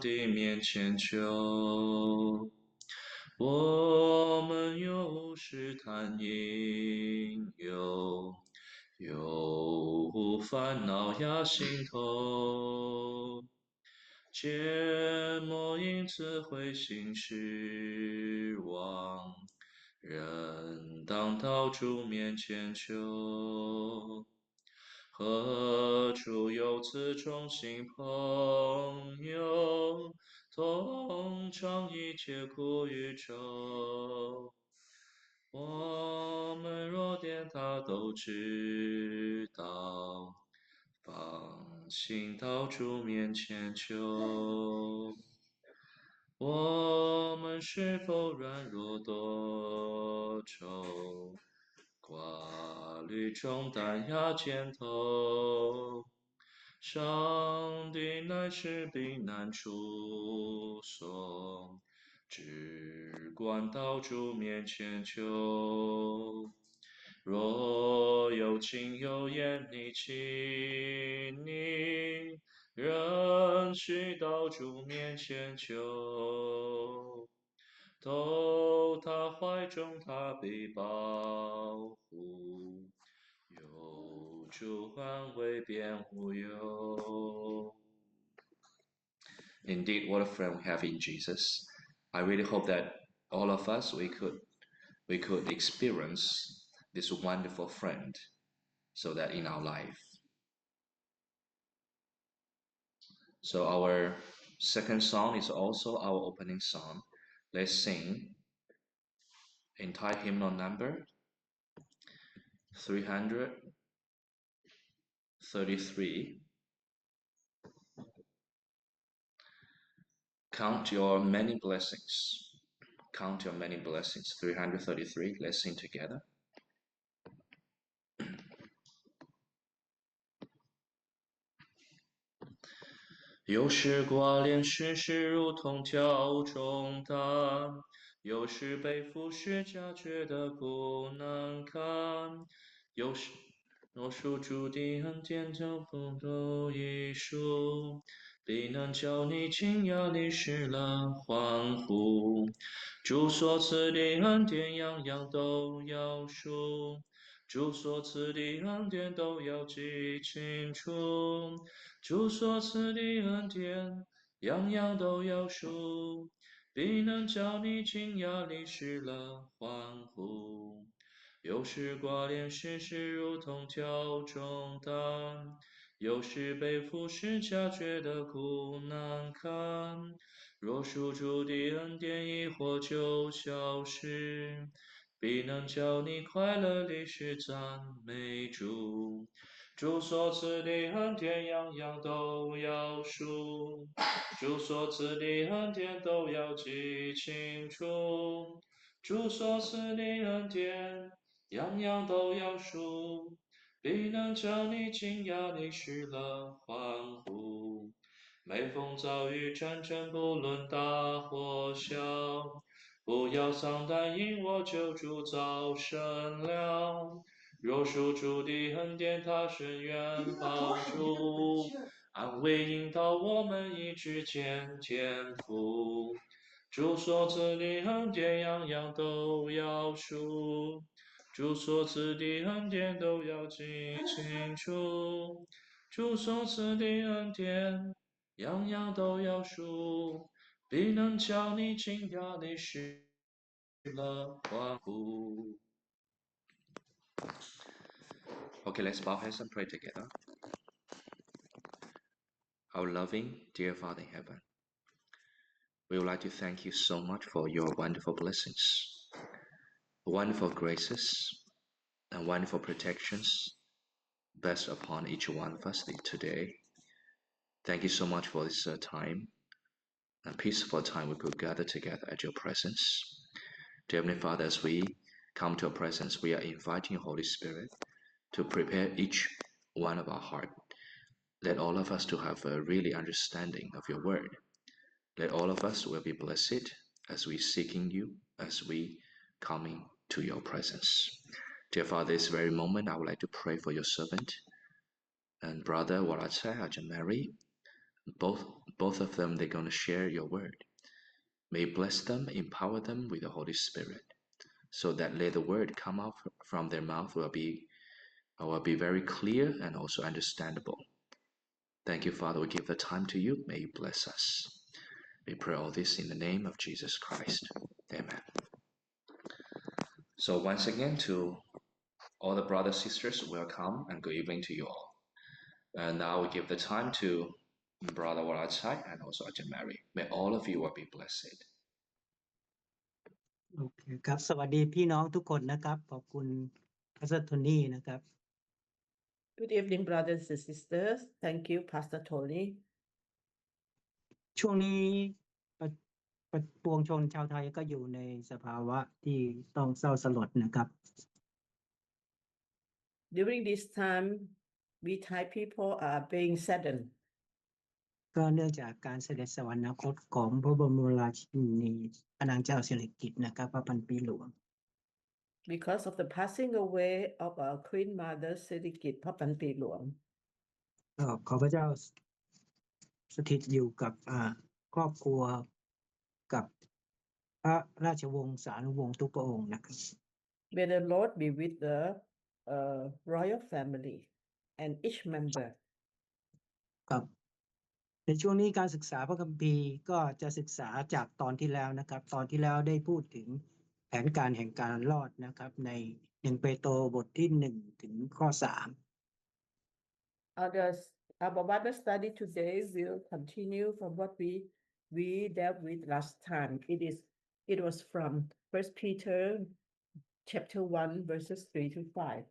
帝面前求。我们有试探引诱，有烦恼压心头，切莫因此灰心失望，仍当到主面前求。何处有此忠心朋友，同尝一切苦与愁。我们若连他都知道，放心到主面前求。我们是否软弱多愁，挂虑重担压肩头，上帝乃是避难处所，只管到主面前求。若有情有言你请你仍需到主面前求，投他怀中他必保护，有主安慰辩护佑。Indeed, what a friend we have in Jesus. I really hope that all of us we could experience this wonderful friend so that in our life. So our second song is also our opening song. Let's sing in Thai hymnal number 333. Count your many blessings. Count your many blessings. 333. Let's sing together. 有时挂念世事如同挑重担，有时背负十架觉得苦难堪，有时若属主的恩典就不都一数，必能叫你惊讶历史了欢呼。主所赐的恩典样样都要数，主所赐的恩典都要记清楚，主所赐的恩典样样都要数，必能叫你惊讶历史了欢呼。有时挂念世事如同挑重担，有时背负十架觉得苦难堪，若属主的恩典一或就消失，必能叫你快乐历史赞美主。主所赐的恩典样样都要数，主所赐的恩典都要记清楚，主所赐的恩典样样都要数，必能叫你惊讶历史了欢呼。每逢遭遇战争，不论大或小，不要丧胆，因我救主早生了。若属主的恩典，他深远帮助，安慰引导我们一直见天父。主所赐的恩典样样都要数，主所赐的恩典都要记清楚，主所赐的恩典样样都要数，必能叫你惊讶历史了欢呼。Okay, let's bow heads and pray together. Our loving, dear Father in heaven, we would like to thank you so much for your wonderful blessings, wonderful graces, and wonderful protections blessed upon each one of us today. Thank you so much for this time, a peaceful time we could gather together at your presence. Dear Heavenly Father, as we come to your presence, we are inviting your Holy Spirit to prepare each one of our heart. Let all of us to have a really understanding of your word. Let all of us will be blessed as we seeking you, as we coming to your presence. Dear Father, this very moment I would like to pray for your servant and brother Warachai Ajahn Mary, both of them, they're going to share your word. May you bless them, empower them with the Holy Spirit, so that let the word come out from their mouth will be very clear and also understandable. Thank you, Father. We give the time to you. May you bless us. We pray all this in the name of Jesus Christ. Amen. So once again, to all the brothers and sisters, welcome and good evening to you all. And now we give the time to Brother Walachai and also Ajahn Mary. May all of you will be blessed. โอเคครับสวัสดีพี่น้องทุกคนนะครับขอบคุณพาสเตอร์โทนี่นะครับ Good evening, brothers and sisters. Thank you, Pastor Tony. ช่วงนี้ปวงชนชาวไทยก็อยู่ในสภาวะที่ต้องเศร้าสลดนะครับ During this time, we Thai people are being saddened ก็เนื่องจากการเสด็จสวรรคตของพระบรมราชินีพระนางเจ้าสิริกิติ์นะครับพระพันปีหลวง because of the passing away of our Queen Mother Sirikit พระพันปีหลวง ขอพระเจ้าสถิตอยู่กับครอบครัวกับพระราชวงศ์สานุวงศ์ทุกพระองค์นะครับ May the Lord be with the royal family and each member. ครับในช่วงนี้การศึกษาพระคัมภีร์ก็จะศึกษาจากตอนที่แล้วนะครับตอนที่แล้วได้พูดถึงแผนการแห่งการรอดนะครับใน1เปโตรบทที่1ถึงข้อ3 Our Bible study today will continue from what we dealt with last time. It was from 1 Peter chapter 1 verses 3 to 5.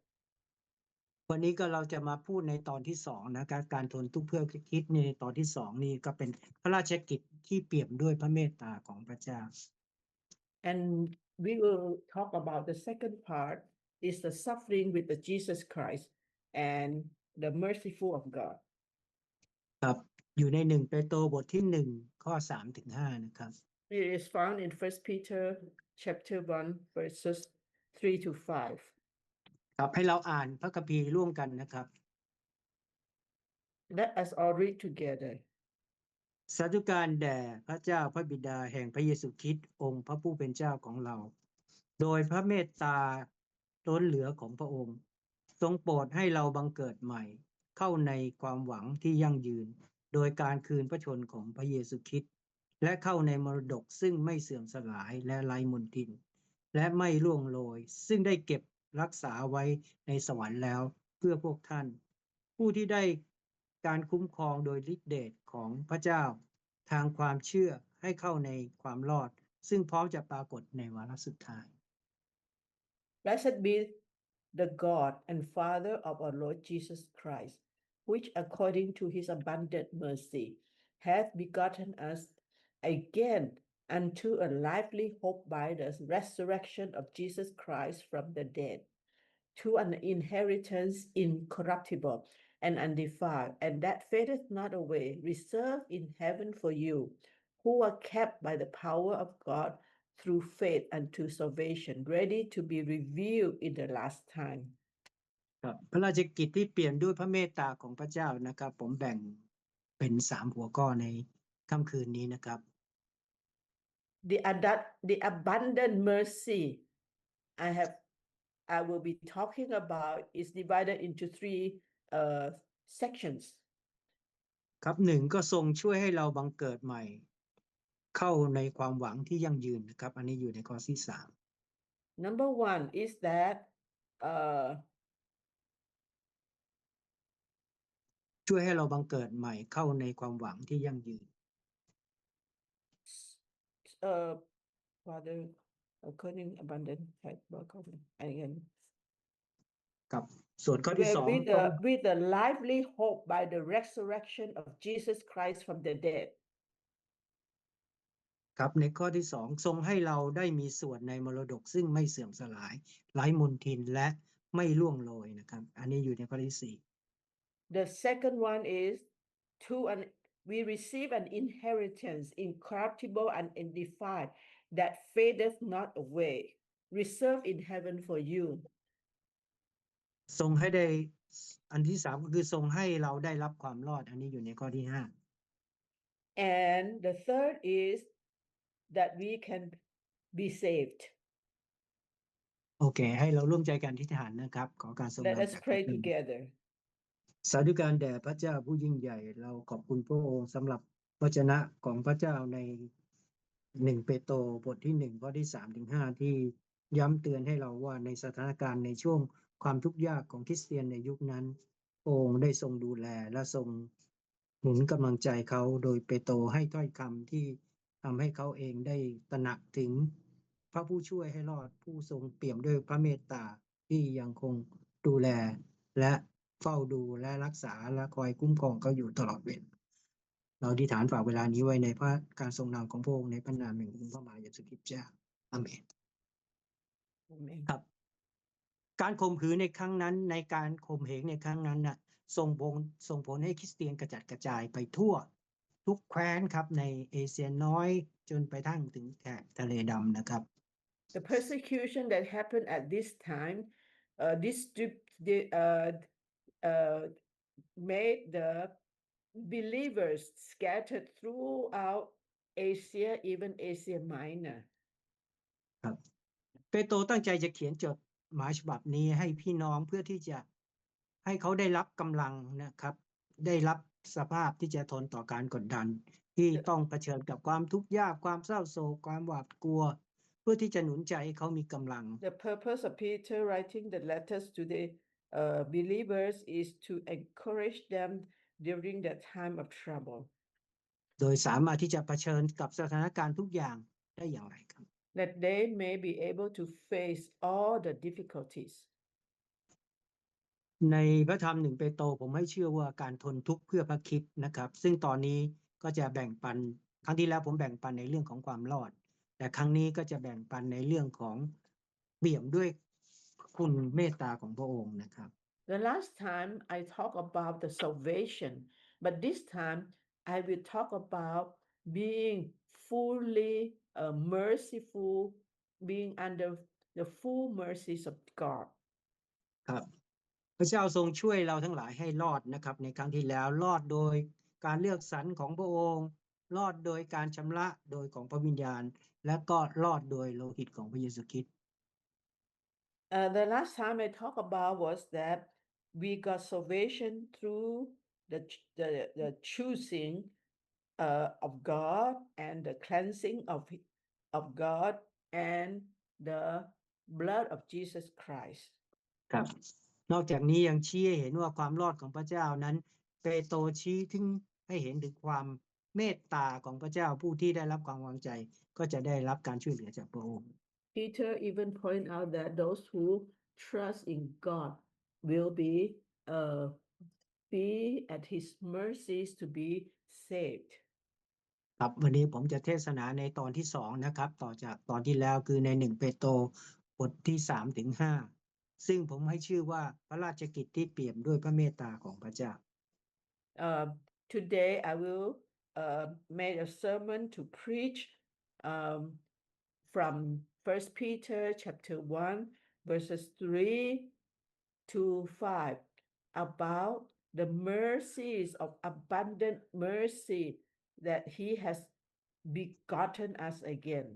วันนี้ก็เราจะมาพูดในตอนที่2นะครับการทนทุกข์เพื่อคริสต์ในตอนที่2นี่ก็เป็นพระราชกิจที่เปี่ยมด้วยพระเมตตาของพระเจ้า And we will talk about the second part is the suffering with the Jesus Christ and the merciful of God. ครับอยู่ใน1เปโตรบทที่1ข้อ3ถึง5นะครับ It is found in 1 Peter chapter 1 verses 3 to 5. ครับให้เราอ่านพระคัมภีร์ร่วมกันนะครับ Let us all read together. สาธุการแด่พระเจ้าพระบิดาแห่งพระเยซูคริสต์องค์พระผู้เป็นเจ้าของเราโดยพระเมตตาล้นเหลือของพระองค์ทรงโปรดให้เราบังเกิดใหม่เข้าในความหวังที่ยั่งยืนโดยการคืนพระชนของพระเยซูคริสต์และเข้าในมรดกซึ่งไม่เสื่อมสลายและไร้มลทินและไม่ร่วงโรยซึ่งได้เก็บรักษาไว้ในสวรรค์แล้วเพื่อพวกท่านผู้ที่ได้การคุ้มครองโดยฤทธิเดชของพระเจ้าทางความเชื่อให้เข้าในความรอดซึ่งพร้อมจะปรากฏในวาระสุดท้าย Blessed be the God and Father of our Lord Jesus Christ, which according to his abundant mercy hath begotten us again unto a lively hope by the resurrection of Jesus Christ from the dead, to an inheritance incorruptible and undefiled, and that fadeth not away, reserved in heaven for you, who are kept by the power of God through faith unto salvation, ready to be revealed in the last time. ครับพระราชกิจที่เปลี่ยนด้วยพระเมตตาของพระเจ้านะครับผมแบ่งเป็น3หัวข้อในค่ำคืนนี้นะครับ The abundant mercy I will be talking about is divided into 3 sections. ครับ1ก็ทรงช่วยให้เราบังเกิดใหม่เข้าในความหวังที่ยั่งยืนนะครับอันนี้อยู่ในข้อที่3 Number 1 is that ช่วยให้เราบังเกิดใหม่เข้าในความหวังที่ยั่งยืน Father according abundant hath welcome again กับส่วนข้อที่2 with the lively hope by the resurrection of Jesus Christ from the dead ครับในข้อที่2ทรงให้เราได้มีส่วนในมรดกซึ่งไม่เสื่อมสลายไร้มลทินและไม่ล่วงโรยนะครับอันนี้อยู่ในข้อที่4 The second one is we receive an inheritance incorruptible and undefiled that fadeth not away, reserved in heaven for you. ทรงให้ได้อันที่3ก็คือทรงให้เราได้รับความรอดอันนี้อยู่ในข้อที่ And the third is that we can be saved. โอเคให้เราร่วมใจกันอธิษฐานนะครับขอการทรง Let นำ us จากพระ pray เจ้า together. สาธุการแด่พระเจ้าผู้ยิ่งใหญ่เราขอบคุณพระองค์สำหรับวจนะของพระเจ้าใน1เปโตรบทที่1ข้อที่3ถึง5ที่ย้ำเตือนให้เราว่าในสถานการณ์ในช่วงความทุกข์ยากของคริสเตียนในยุคนั้นพระองค์ได้ทรงดูแลและทรงหนุนกำลังใจเขาโดยเปโตรให้ถ้อยคำที่ทำให้เขาเองได้ตระหนักถึงพระผู้ช่วยให้รอดผู้ทรงเปี่ยมด้วยพระเมตตาที่ยังคงดูแลและเฝ้าดูและรักษาและคอยคุ้มครองเขาอยู่ตลอดเวลาเราอธิษฐานฝากเวลานี้ไว้ในพระการทรงนำของพระองค์ในพระนามแห่งองค์พระมหาเยซูคริสต์เจ้าอาเมน Amen. ครับการข่มขืนในครั้งนั้นในการข่มเหงในครั้งนั้นน่ะส่งผลให้คริสเตียนกระจัดกระจายไปทั่วทุกแคว้นครับในเอเชียน้อยจนไปทั้งถึงแถบทะเลดำนะครับ The persecution that happened at this time made the believers scattered throughout Asia, even Asia Minor. ครับเปโตรตั้งใจจะเขียนจดหมายฉบับนี้ให้พี่น้องเพื่อที่จะให้เขาได้รับกำลังนะครับได้รับสภาพที่จะทนต่อการกดดันที่ต้องเผชิญกับความทุกข์ยากความเศร้าโศกความหวาดกลัวเพื่อที่จะหนุนใจให้เขามีกำลัง The purpose of Peter writing the letters to the believers is to encourage them during that time of trouble. โดยสามารถที่จะเผชิญกับสถานการณ์ทุกอย่างได้อย่างไรครับ That they may be able to face all the difficulties. ในพระธรรม1เปโตรผมให้เชื่อว่าการทนทุกข์เพื่อพระคริสต์นะครับซึ่งตอนนี้ก็จะแบ่งปันครั้งที่แล้วผมแบ่งปันในเรื่องของความรอดแต่ครั้งนี้ก็จะแบ่งปันในเรื่องของเปี่ยมด้วยคุณเมตตาของพระองค์นะครับ The last time I talked about the salvation, but this time I will talk about being fully merciful, being under the full mercies of God. ครับพระเจ้าทรงช่วยเราทั้งหลายให้รอดนะครับในครั้งที่แล้วรอดโดยการเลือกสรรของพระองค์รอดโดยการชำระโดยของพระวิญญาณและก็รอดโดยโลหิตของพระเยซูคริสต์ The last time I talked about was that we got salvation through the choosing of God and the cleansing of God and the blood of Jesus Christ. ครับนอกจากนี้ยังชี้ให้เห็นว่าความรอดของพระเจ้านั้นเปโตรชี้ถึงให้เห็นถึงความเมตตาของพระเจ้าผู้ที่ได้รับความวางใจก็จะได้รับการช่วยเหลือจากพระองค์ Peter even point out that those who trust in God will be at his mercies to be saved. ครับวันนี้ผมจะเทศนาในตอนที่2นะครับต่อจากตอนที่แล้วคือใน1เปโตรบทที่3ถึง5ซึ่งผมให้ชื่อว่าพระราชกิจที่เปี่ยมด้วยพระเมตตาของพระเจ้า Today I will make a sermon to preach from 1 Peter chapter 1 verses 3 to 5 about the mercies of abundant mercy that he has begotten us again.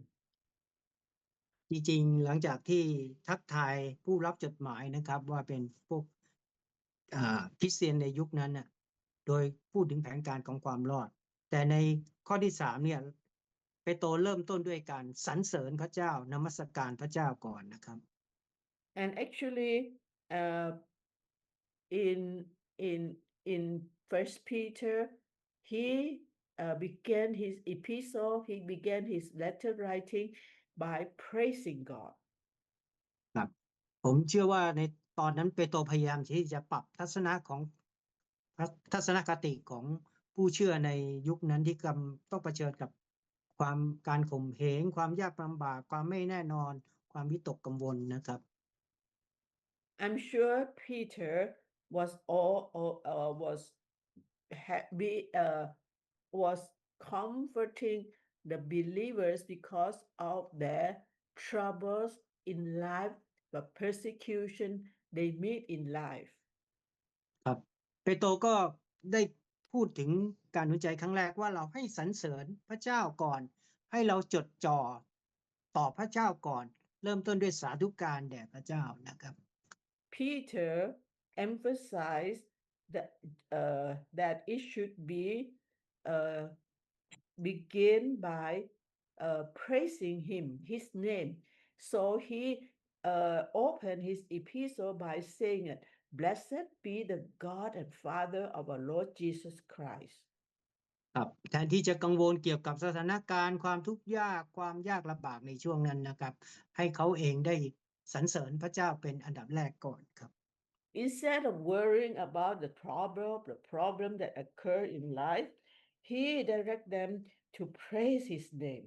จริงๆหลังจากที่ทักทายผู้รับจดหมายนะครับว่าเป็นพวกคริสเตียนในยุคนั้นน่ะโดยพูดถึงแผนการของความรอดแต่ในข้อที่3เนี่ยเปโตรเริ่มต้นด้วยการสรรเสริญพระเจ้านมัสการพระเจ้าก่อนนะครับ And actually in 1 Peter he began his epistle, he began his letter writing by praising God. ครับผมเชื่อว่าในตอนนั้นเปโตรพยายามที่จะปรับทัศนคติของผู้เชื่อในยุคนั้นที่ต้องเผชิญกับการข่มเหงความยากลำบากความไม่แน่นอนความวิตกกังวลนะครับ I'm sure Peter was comforting the believers because of their troubles in life, the persecution they meet in life. ครับเปโตรก็ได้ พูดถึงการหนุนใจครั้งแรกว่าเราให้สรรเสริญพระเจ้าก่อนให้เราจดจ่อต่อพระเจ้าก่อนเริ่มต้นด้วยสาธุการแด่พระเจ้านะครับ Peter emphasized that it should be begin by praising him, his name. So he opened his epistle by saying, Blessed be the God and Father of our Lord Jesus Christ. ครับแทนที่จะกังวลเกี่ยวกับสถานการณ์ความทุกข์ยากความยากลำบากในช่วงนั้นนะครับให้เขาเองได้สรรเสริญพระเจ้าเป็นอันดับแรกก่อนครับ Instead of worrying about the problem that occur in life, he direct them to praise his name.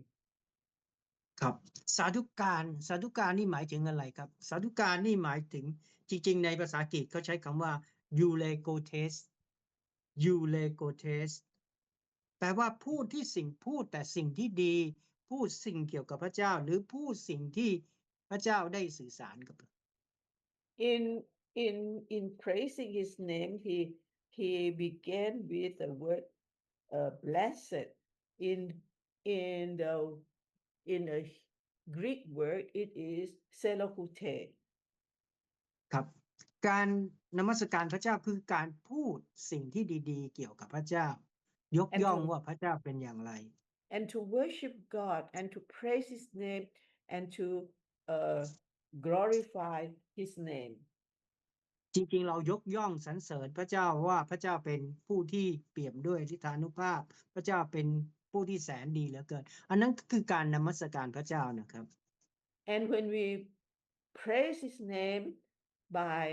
ครับสาธุการนี่หมายถึงอะไรครับสาธุการนี่หมายถึงจริงๆในภาษาอังกฤษเขาใช้คำว่า eulegotes แปลว่าพูดแต่สิ่งที่ดีพูดสิ่งเกี่ยวกับพระเจ้าหรือพูดสิ่งที่พระเจ้าได้สื่อสารกับ In praising his name, he began with the word blessed. In a Greek word, it is selokute. ครับการนมัสการพระเจ้าคือการพูดสิ่งที่ดีๆเกี่ยวกับพระเจ้ายกย่องว่าพระเจ้าเป็นอย่างไร And to worship God and to praise his name and to glorify his name. จริงๆเรายกย่องสรรเสริญพระเจ้าว่าพระเจ้าเป็นผู้ที่เปี่ยมด้วยฤทธานุภาพพระเจ้าเป็นผู้ที่แสนดีเหลือเกินอันนั้นคือการนมัสการพระเจ้านะครับ And when we praise his name by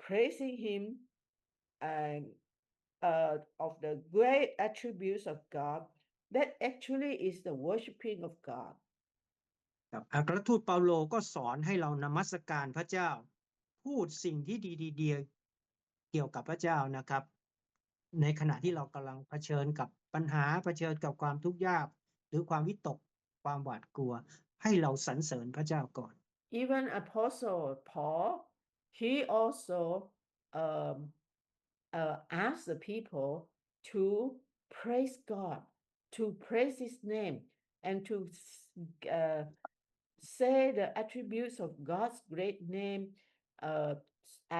praising him and of the great attributes of God, that actually is the worshiping of God. ครับอัครทูตเปาโลก็สอนให้เรานมัสการพระเจ้าพูดสิ่งที่ดีๆเกี่ยวกับพระเจ้านะครับในขณะที่เรากำลังเผชิญกับปัญหาเผชิญกับความทุกข์ยากหรือความวิตกความหวาดกลัวให้เราสรรเสริญพระเจ้าก่อน Even Apostle Paul, he also asked the people to praise God, to praise his name, and to say the attributes of God's great name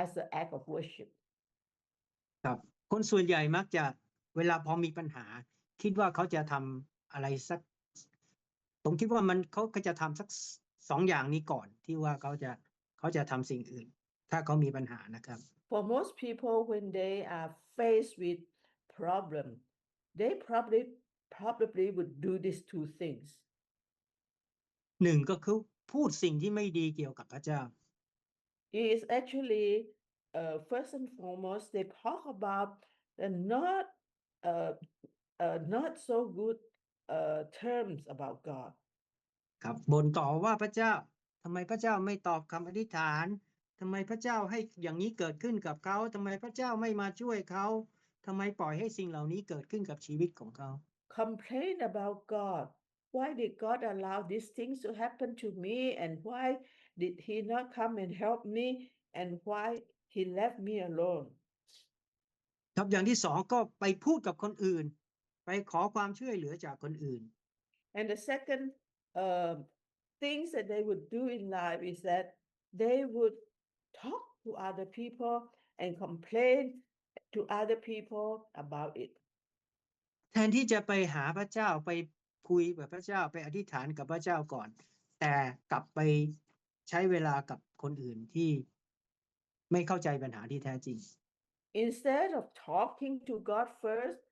as the act of worship. ครับคนส่วนใหญ่มักจะเวลาพอมีปัญหาคิดว่าเขาจะทำอะไรสักผมคิดว่าเขาก็จะทำสัก2อย่างนี้ก่อนที่ว่าเขาจะทำสิ่งอื่นถ้าเขามีปัญหานะครับ For most people, when they are faced with problem, they probably would do these two things. 1ก็คือพูดสิ่งที่ไม่ดีเกี่ยวกับพระเจ้า It is actually first and foremost they talk about the not so good terms about God. ครับบ่นต่อว่าพระเจ้าทำไมพระเจ้าไม่ตอบคำอธิษฐานทำไมพระเจ้าให้อย่างนี้เกิดขึ้นกับเขาทำไมพระเจ้าไม่มาช่วยเขาทำไมปล่อยให้สิ่งเหล่านี้เกิดขึ้นกับชีวิตของเขา Complain about God. Why did God allow these things to happen to me, and why did he not come and help me, and why he left me alone? ครับอย่างที่2ก็ไปพูดกับคนอื่นไปขอความช่วยเหลือจากคนอื่น And the second things that they would do in life is that they would talk to other people and complain to other people about it. แทนที่จะไปหาพระเจ้าไปคุยกับพระเจ้าไปอธิษฐานกับพระเจ้าก่อนแต่กลับไปใช้เวลากับคนอื่นที่ไม่เข้าใจปัญหาที่แท้จริง Instead of talking to God first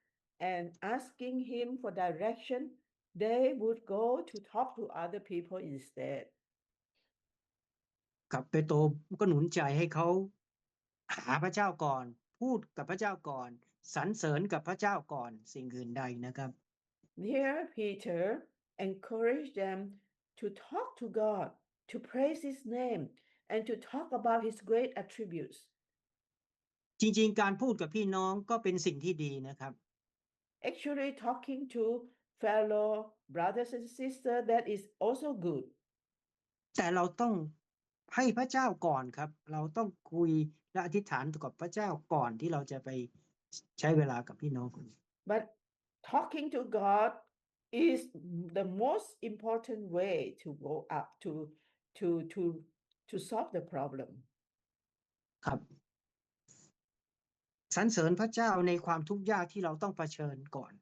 and asking him for direction, they would go to talk to other people instead. กับเปโตรก็หนุนใจให้เขาหาพระเจ้าก่อนพูดกับพระเจ้าก่อนสรรเสริญกับพระเจ้าก่อนสิ่งอื่นใดนะครับ Here Peter encouraged them to talk to God, to praise his name, and to talk about his great attributes. จริงๆการพูดกับพี่น้องก็เป็นสิ่งที่ดีนะครับ Actually, talking to fellow brothers and sisters, that is also good. แต่เราต้อง ให้พระเจ้าก่อนครับเราต้องคุยและอธิษฐานกับพระเจ้าก่อนที่เราจะไปใช้เวลากับพี่น้องคนอื่น But talking to God is the most important way to go up to solve the problem. ครับสรรเสริญพระเจ้าในความทุกข์ยากที่เราต้องเผชิญก่อน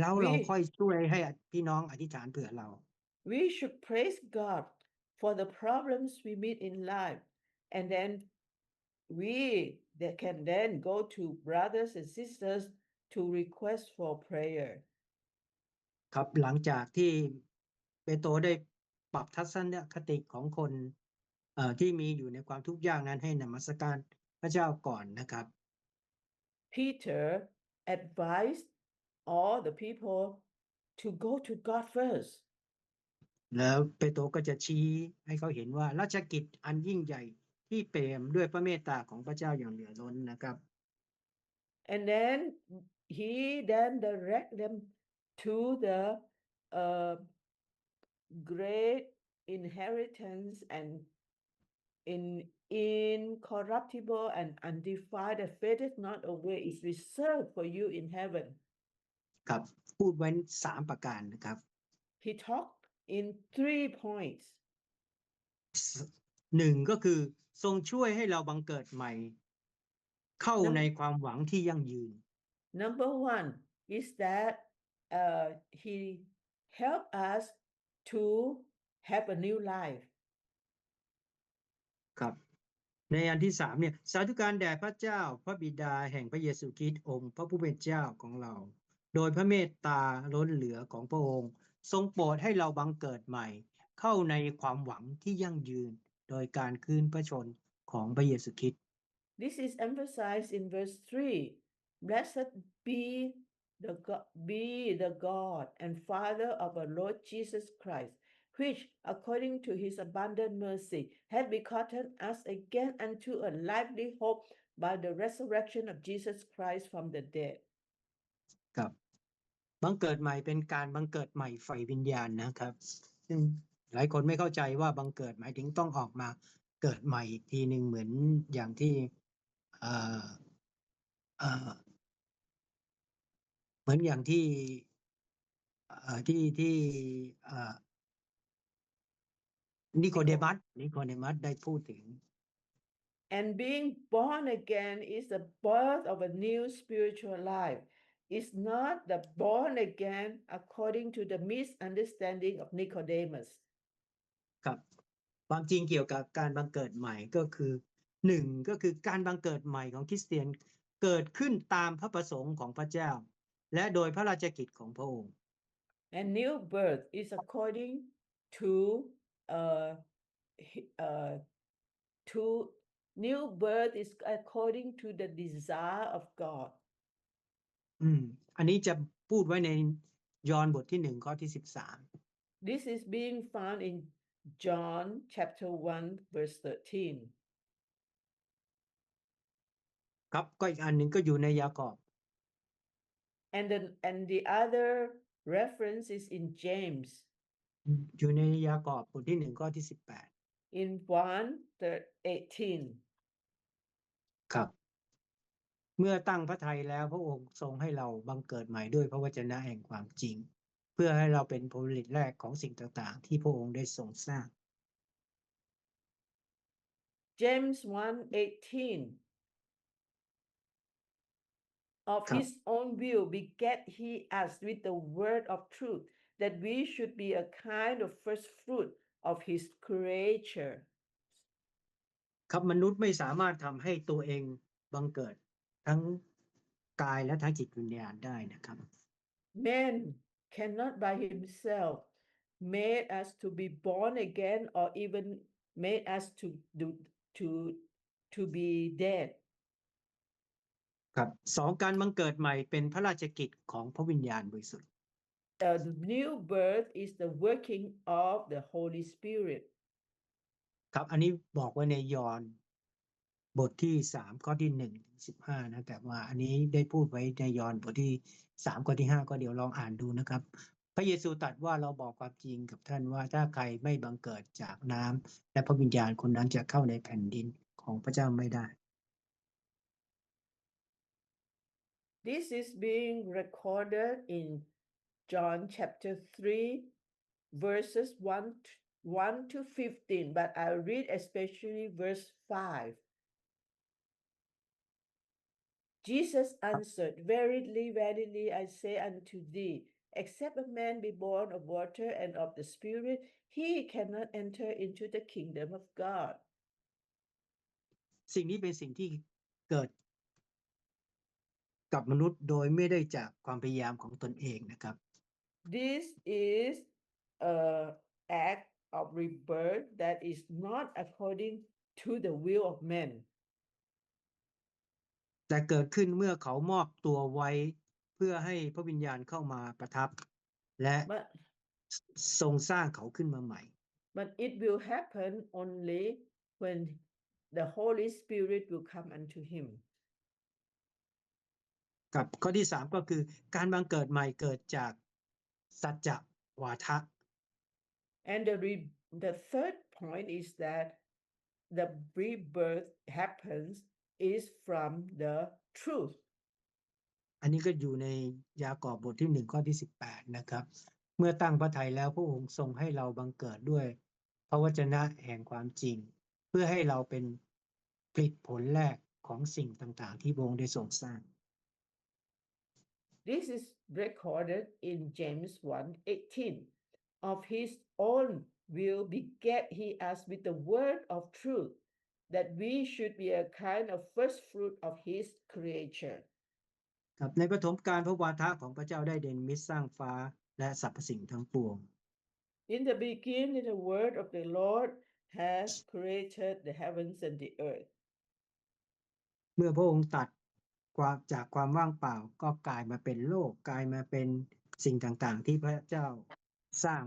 แล้วเราค่อยช่วยให้พี่น้องอธิษฐานเผื่อเรา We should praise God for the problems we meet in life, and then we can then go to brothers and sisters to request for prayer. ครับหลังจากที่เปโตรได้ปรับทัศนคติของคนที่มีอยู่ในความทุกข์ยากนั้นให้นมัสการพระเจ้าก่อนนะครับ Peter advised all the people to go to God first. แล้วเปโตรก็จะชี้ให้เขาเห็นว่าราชกิจอันยิ่งใหญ่ที่เปี่ยมด้วยพระเมตตาของพระเจ้าอย่างเหลือล้นนะครับ And then he then direct them to the great inheritance and incorruptible and undefiled that fadeth not away is reserved for you in heaven. ครับพูดไว้3ประการนะครับ He talked in 3 points. 1ก็คือทรงช่วยให้เราบังเกิดใหม่เข้าในความหวังที่ยั่งยืน Number 1 is that he helped us to have a new life. ครับในอันที่3เนี่ยสาธุการแด่พระเจ้าพระบิดาแห่งพระเยซูคริสต์องค์พระผู้เป็นเจ้าของเราโดยพระเมตตาล้นเหลือของพระองค์ทรงโปรดให้เราบังเกิดใหม่เข้าในความหวังที่ยั่งยืนโดยการคืนพระชนของพระเยซูคริสต์ This is emphasized in verse 3. Blessed be the God and Father of our Lord Jesus Christ, which according to his abundant mercy hath begotten us again unto a lively hope by the resurrection of Jesus Christ from the dead. ครับบังเกิดใหม่เป็นการบังเกิดใหม่ฝ่ายวิญญาณนะครับซึ่งหลายคนไม่เข้าใจว่าบังเกิดหมายถึงต้องออกมาเกิดใหม่อีกทีนึงเหมือนอย่างที่เหมือนอย่างที่นิโคเดมัสได้พูดถึง And being born again is the birth of a new spiritual life. It's not the born again according to the misunderstanding of Nicodemus. ครับความจริงเกี่ยวกับการบังเกิดใหม่ก็คือ1ก็คือการบังเกิดใหม่ของคริสเตียนเกิดขึ้นตามพระประสงค์ของพระเจ้าและโดยพระราชกิจของพระองค์ And new birth is according to new birth is according to the desire of God. อันนี้จะพูดไว้ในยอห์นบทที่1ข้อที่13 This is being found in John chapter 1 verse 13. ครับก็อีกอันหนึ่งก็อยู่ในยากอบ And the other reference is in James อยู่ในยากอบบทที่1ข้อที่18 in 1:18. ครับเมื่อตั้งพระทัยแล้วพระองค์ทรงให้เราบังเกิดใหม่ด้วยพระวจนะแห่งความจริงเพื่อให้เราเป็นผลผลิตแรกของสิ่งต่างๆที่พระองค์ได้ทรงสร้าง James 1:18 Of his own will begat he us with the word of truth, that we should be a kind of first fruit of his creature. ครับมนุษย์ไม่สามารถทำให้ตัวเองบังเกิดทั้งกายและทั้งจิตวิญญาณได้นะครับ Man cannot by himself made us to be born again or even made us to be dead. ครับ2การบังเกิดใหม่เป็นพระราชกิจของพระวิญญาณบริสุทธิ์ The new birth is the working of the Holy Spirit. ครับอันนี้บอกไว้ในยอห์นบทที่3ข้อที่1ถึง15นะแต่ว่าอันนี้ได้พูดไว้ในยอห์นบทที่3ข้อที่5ก็เดี๋ยวลองอ่านดูนะครับพ ระเยซูตรัสว่าเราบอกความจริงกับท่านว่าถ้าใครไม่บังเกิดจากน้ำและพระวิญญาณคนนั้นจะเข้าในแผ่นดินของพระเจ้าไม่ได้ This is being recorded in John chapter 3 verses 1 to 15, but I'll read especially verse 5. Jesus answered, Verily, verily, I say unto thee, except a man be born of water and of the Spirit, he cannot enter into the kingdom of God. สิ่งนี้เป็นสิ่งที่เกิดกับมนุษย์โดยไม่ได้จากความพยายามของตนเองนะครับ This is an act of rebirth that is not according to the will of men. แต่เกิดขึ้นเมื่อเขามอบตัวไว้เพื่อให้พระวิญญาณเข้ามาประทับและทรงสร้างเขาขึ้นมาใหม่ But it will happen only when the Holy Spirit will come unto him. กับข้อที่3ก็คือการบังเกิดใหม่เกิดจากสัจจะวาทะ And the third point is that the rebirth happens is from the truth. อันนี้ก็อยู่ในยากอบบทที่1ข้อที่18นะครับเมื่อตั้งพระทัยแล้วพระองค์ทรงให้เราบังเกิดด้วยพระวจนะแห่งความจริงเพื่อให้เราเป็นผลิตผลแรกของสิ่งต่างๆที่พระองค์ได้ทรงสร้าง This is recorded in James 1:18. Of his own will beget he us with the word of truth, that we should be a kind of first fruit of his creature. ครับในปฐมกาลพระวาทะของพระเจ้าได้เด่นมิตรสร้างฟ้าและสรรพสิ่งทั้งปวง In the beginning, the word of the Lord has created the heavens and the earth. เมื่อพระองค์ตัดจากความว่างเปล่าก็กลายมาเป็นโลกกลายมาเป็นสิ่งต่างๆที่พระเจ้าสร้าง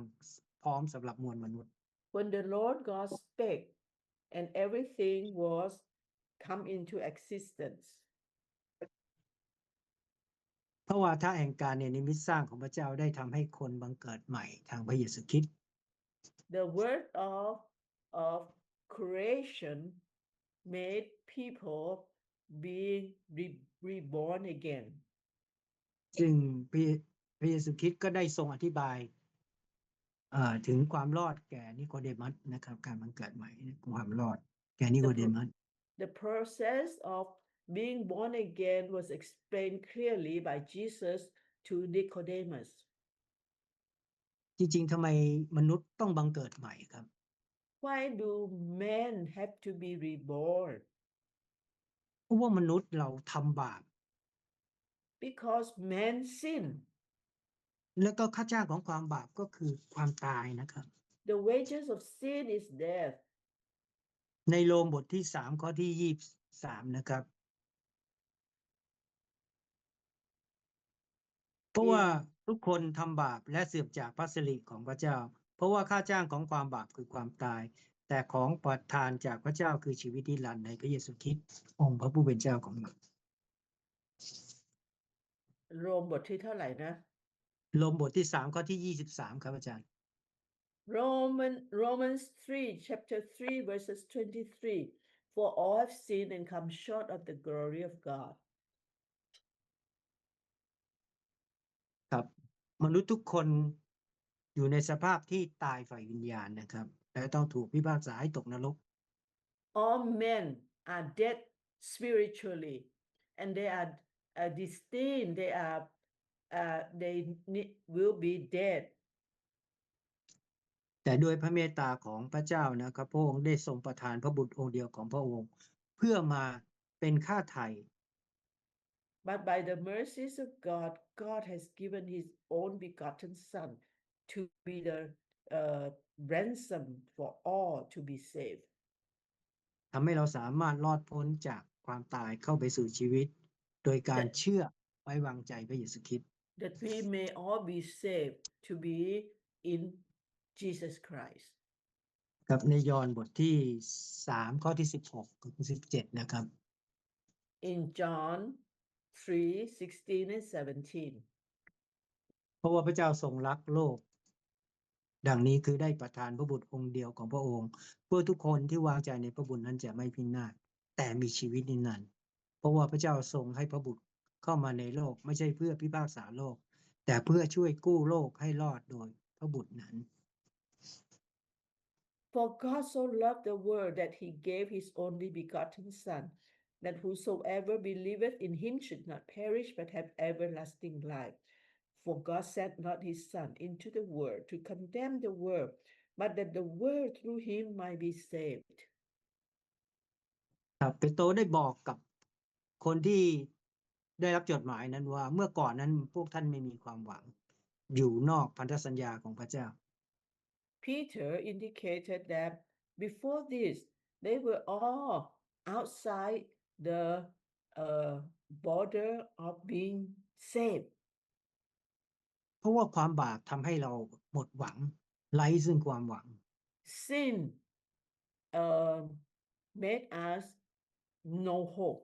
พร้อมสำหรับมวลมนุษย์ When the Lord God spake, and everything was come into existence. พระวาทะแห่งการนิมิตสร้างของพระเจ้าได้ทำให้คนบังเกิดใหม่ทางพระเยซูคริสต์ The word of creation made people being reborn again. ซึ่งพระเยซูคริสต์ก็ได้ทรงอธิบายถึงความรอดแก่นิโคเดมัสนะครับการบังเกิดใหม่ความรอดแก่นิโคเดมัส The process of being born again was explained clearly by Jesus to Nicodemus. จริงๆทำไมมนุษย์ต้องบังเกิดใหม่ครับ Why do men have to be reborn? เพราะว่ามนุษย์เราทำบาป Because men sin. แล้วก็ค่าจ้างของความบาปก็คือความตายนะครับ The wages of sin is death. ในโรมบทที่3ข้อที่23นะครับเพราะว่าทุกคนทำบาปและเสื่อมจากพระสิริของพระเจ้าเพราะว่าค่าจ้างของความบาปคือความตายแต่ของประทานจากพระเจ้าคือชีวิตนิรันดร์ในพระเยซูคริสต์องค์พระผู้เป็นเจ้าของเรา โรมบทที่เท่าไหร่นะ โรมบทที่3ข้อที่23ครับอาจารย์ Romans 3 chapter 3 verses 23. For all have sinned and come short of the glory of God. ครับมนุษย์ทุกคนอยู่ในสภาพที่ตายฝ่ายวิญญาณนะครับและต้องถูกพิพากษาให้ตกนรก All men are dead spiritually, and they are destined. They will be dead. แต่โดยพระเมตตาของพระเจ้านะครับพระองค์ได้ทรงประทานพระบุตรองค์เดียวของพระองค์เพื่อมาเป็นค่าไถ่ But by the mercies of God, God has given his own begotten Son to be the ransom for all to be saved. ทำให้เราสามารถรอดพ้นจากความตายเข้าไปสู่ชีวิตโดยการเชื่อไว้วางใจพระเยซูคริสต์ That we may all be saved to be in Jesus Christ. ครับในยอห์นบทที่3ข้อที่16ถึง17นะครับ In John 3:16 and 17. เพราะว่าพระเจ้าทรงรักโลกดังนี้คือได้ประทานพระบุตรองค์เดียวของพระองค์เพื่อทุกคนที่วางใจในพระบุตรนั้นจะไม่พินาศแต่มีชีวิตนิรันดร์เพราะว่าพระเจ้าทรงให้พระบุตรเข้ามาในโลกไม่ใช่เพื่อพิพากษาโลกแต่เพื่อช่วยกู้โลกให้รอดโดยพระบุตรนั้น For God so loved the world that he gave his only begotten Son, that whosoever believeth in him should not perish but have everlasting life. For God sent not his Son into the world to condemn the world, but that the world through him might be saved. ครับเปโตรได้บอกกับคนที่ได้รับจดหมายนั้นว่าเมื่อก่อนนั้นพวกท่านไม่มีความหวังอยู่นอกพันธสัญญาของพระเจ้า Peter indicated that before this, they were all outside the border of being saved. เพราะว่าความบาปทำให้เราหมดหวังไร้ซึ่งความหวัง Sin made us no hope.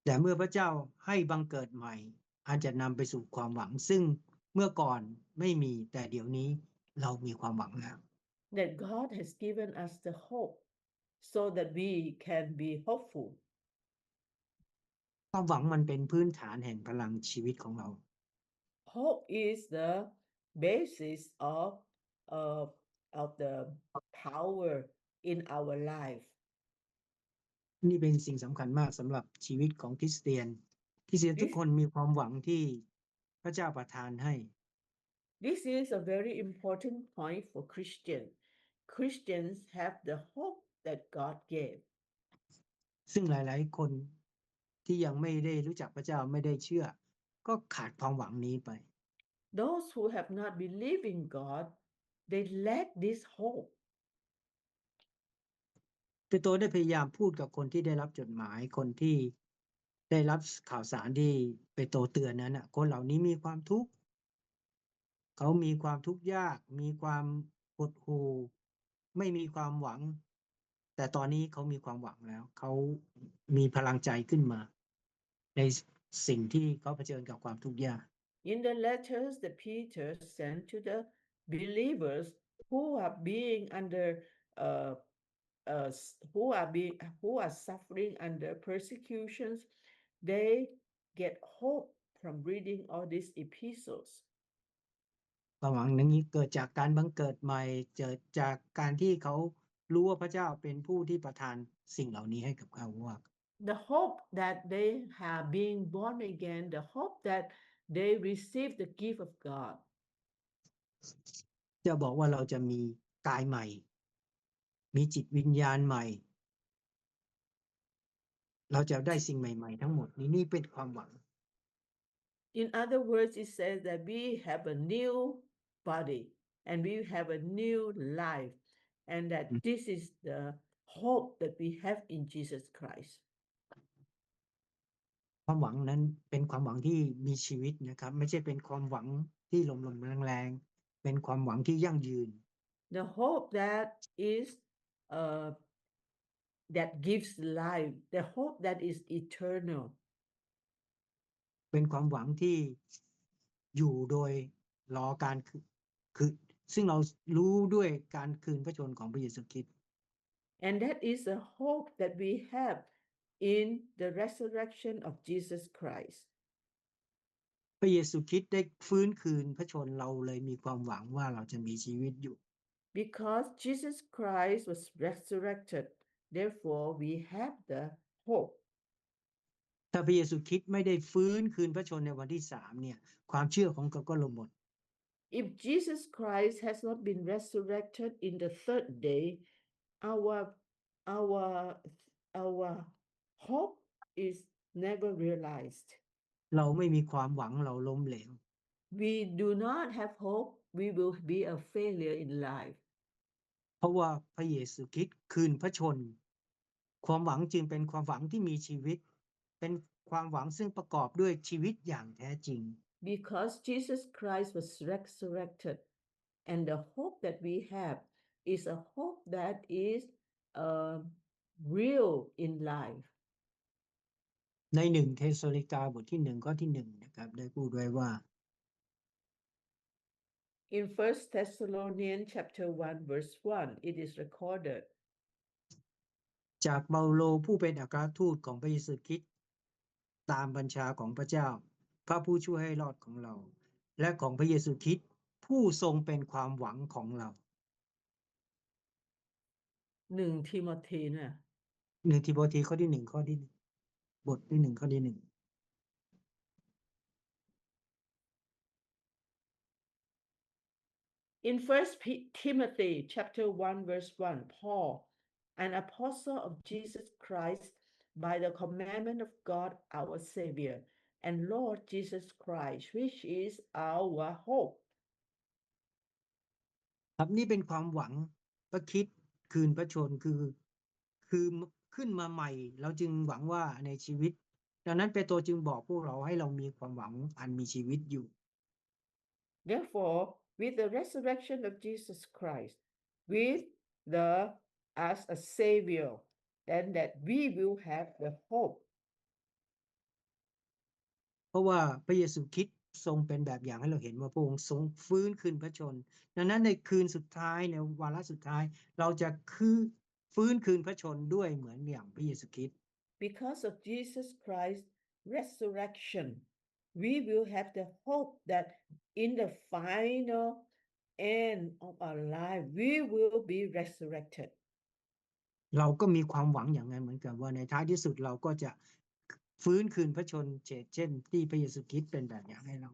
แต่เมื่อพระเจ้าให้บังเกิดใหม่อาจจะนำไปสู่ความหวังซึ่งเมื่อก่อนไม่มีแต่เดี๋ยวนี้เรามีความหวังแล้ว That God has given us the hope so that we can be hopeful. ความหวังมันเป็นพื้นฐานแห่งพลังชีวิตของเรา Hope is the basis of the power in our life. นี่เป็นสิ่งสำคัญมากสำหรับชีวิตของคริสเตียนทุกคนมีความหวังที่พระเจ้าประทานให้ This is a very important point for Christians. Christians have the hope that God gave. ซึ่งหลายๆคนที่ยังไม่ได้รู้จักพระเจ้าไม่ได้เชื่อก็ขาดความหวังนี้ไป Those who have not believed in God, they lack this hope. เปโตรได้พยายามพูดกับคนที่ได้รับจดหมายคนที่ได้รับข่าวสารที่เปโตรเตือนนั้นน่ะคนเหล่านี้มีความทุกข์เขามีความทุกข์ยากมีความหดหู่ไม่มีความหวังแต่ตอนนี้เขามีความหวังแล้วเขามีพลังใจขึ้นมาในสิ่งที่เขาเผชิญกับความทุกข์ยาก In the letters that Peter sent to the believers who are being under who are suffering under persecutions, they get hope from reading all these epistles. ความหวังนี้เกิดจากการบังเกิดใหม่เกิดจากการที่เขารู้ว่าพระเจ้าเป็นผู้ที่ประทานสิ่งเหล่านี้ให้กับเขาว่า The hope that they have been born again, the hope that they receive the gift of God. จะบอกว่าเราจะมีกายใหม่มีจิตวิญญาณใหม่เราจะได้สิ่งใหม่ๆทั้งหมดนี่เป็นความหวัง In other words, it says that we have a new body and we have a new life, and that this is the hope that we have in Jesus Christ. ความหวังนั้นเป็นความหวังที่มีชีวิตนะครับไม่ใช่เป็นความหวังที่ลมๆแรงๆเป็นความหวังที่ยั่งยืน The hope that is that gives life, the hope that is eternal. เป็นความหวังที่อยู่โดยรอการคือซึ่งเรารู้ด้วยการคืนพระชนของพระเยซูคริสต์ And that is a hope that we have in the resurrection of Jesus Christ. พระเยซูคริสต์ได้ฟื้นคืนพระชนเราเลยมีความหวังว่าเราจะมีชีวิตอยู่ Because Jesus Christ was resurrected, therefore we have the hope. ถ้าพระเยซูคริสต์ไม่ได้ฟื้นคืนพระชนในวันที่3เนี่ยความเชื่อของเราก็ล้มหมด If Jesus Christ has not been resurrected in the third day, our hope is never realized. เราไม่มีความหวังเราล้มเหลว We do not have hope, we will be a failure in life. เพราะว่าพระเยซูคริสต์คืนพระชนความหวังจึงเป็นความหวังที่มีชีวิตเป็นความหวังซึ่งประกอบด้วยชีวิตอย่างแท้จริง Because Jesus Christ was resurrected, and the hope that we have is a hope that is real in life. ใน1เทสาโลนิกาบทที่1ข้อที่1นะครับได้พูดไว้ว่า In 1 Thessalonians chapter 1 verse 1 it is recorded จากเปาโลผู้เป็นอัครทูตของพระเยซูคริสต์ตามบัญชาของพระเจ้าพระผู้ช่วยให้รอดของเราและของพระเยซูคริสต์ผู้ทรงเป็นความหวังของเรา1ทิโมธีน่ะ1ทิโมธีข้อที่1ข้อที่บทที่1ข้อที่1 In 1 Timothy chapter 1 verse 1 Paul an apostle of Jesus Christ by the commandment of God our Savior and Lord Jesus Christ which is our hope ครับนี่เป็นความหวังพระคริสต์คืนพระชนคือขึ้นมาใหม่เราจึงหวังว่าในชีวิตดังนั้นเปโตรจึงบอกพวกเราให้เรามีความหวังอันมีชีวิตอยู่ Therefore with the resurrection of Jesus Christ with the as a Savior then that we will have the hope เพราะว่าพระเยซูคริสต์ทรงเป็นแบบอย่างให้เราเห็นว่าพระองค์ทรงฟื้นคืนพระชนดังนั้นในคืนสุดท้ายในวาระสุดท้ายเราจะฟื้นคืนพระชนด้วยเหมือนอย่างพระเยซูคริสต์ Because of Jesus Christ's resurrection we will have the hope that in the final end of our life we will be resurrected เราก็มีความหวังอย่างนั้นเหมือนกันว่าในท้ายที่สุดเราก็จะฟื้นคืนพระชนเช่นที่พระเยซูคริสต์เป็นแบบอย่างให้เรา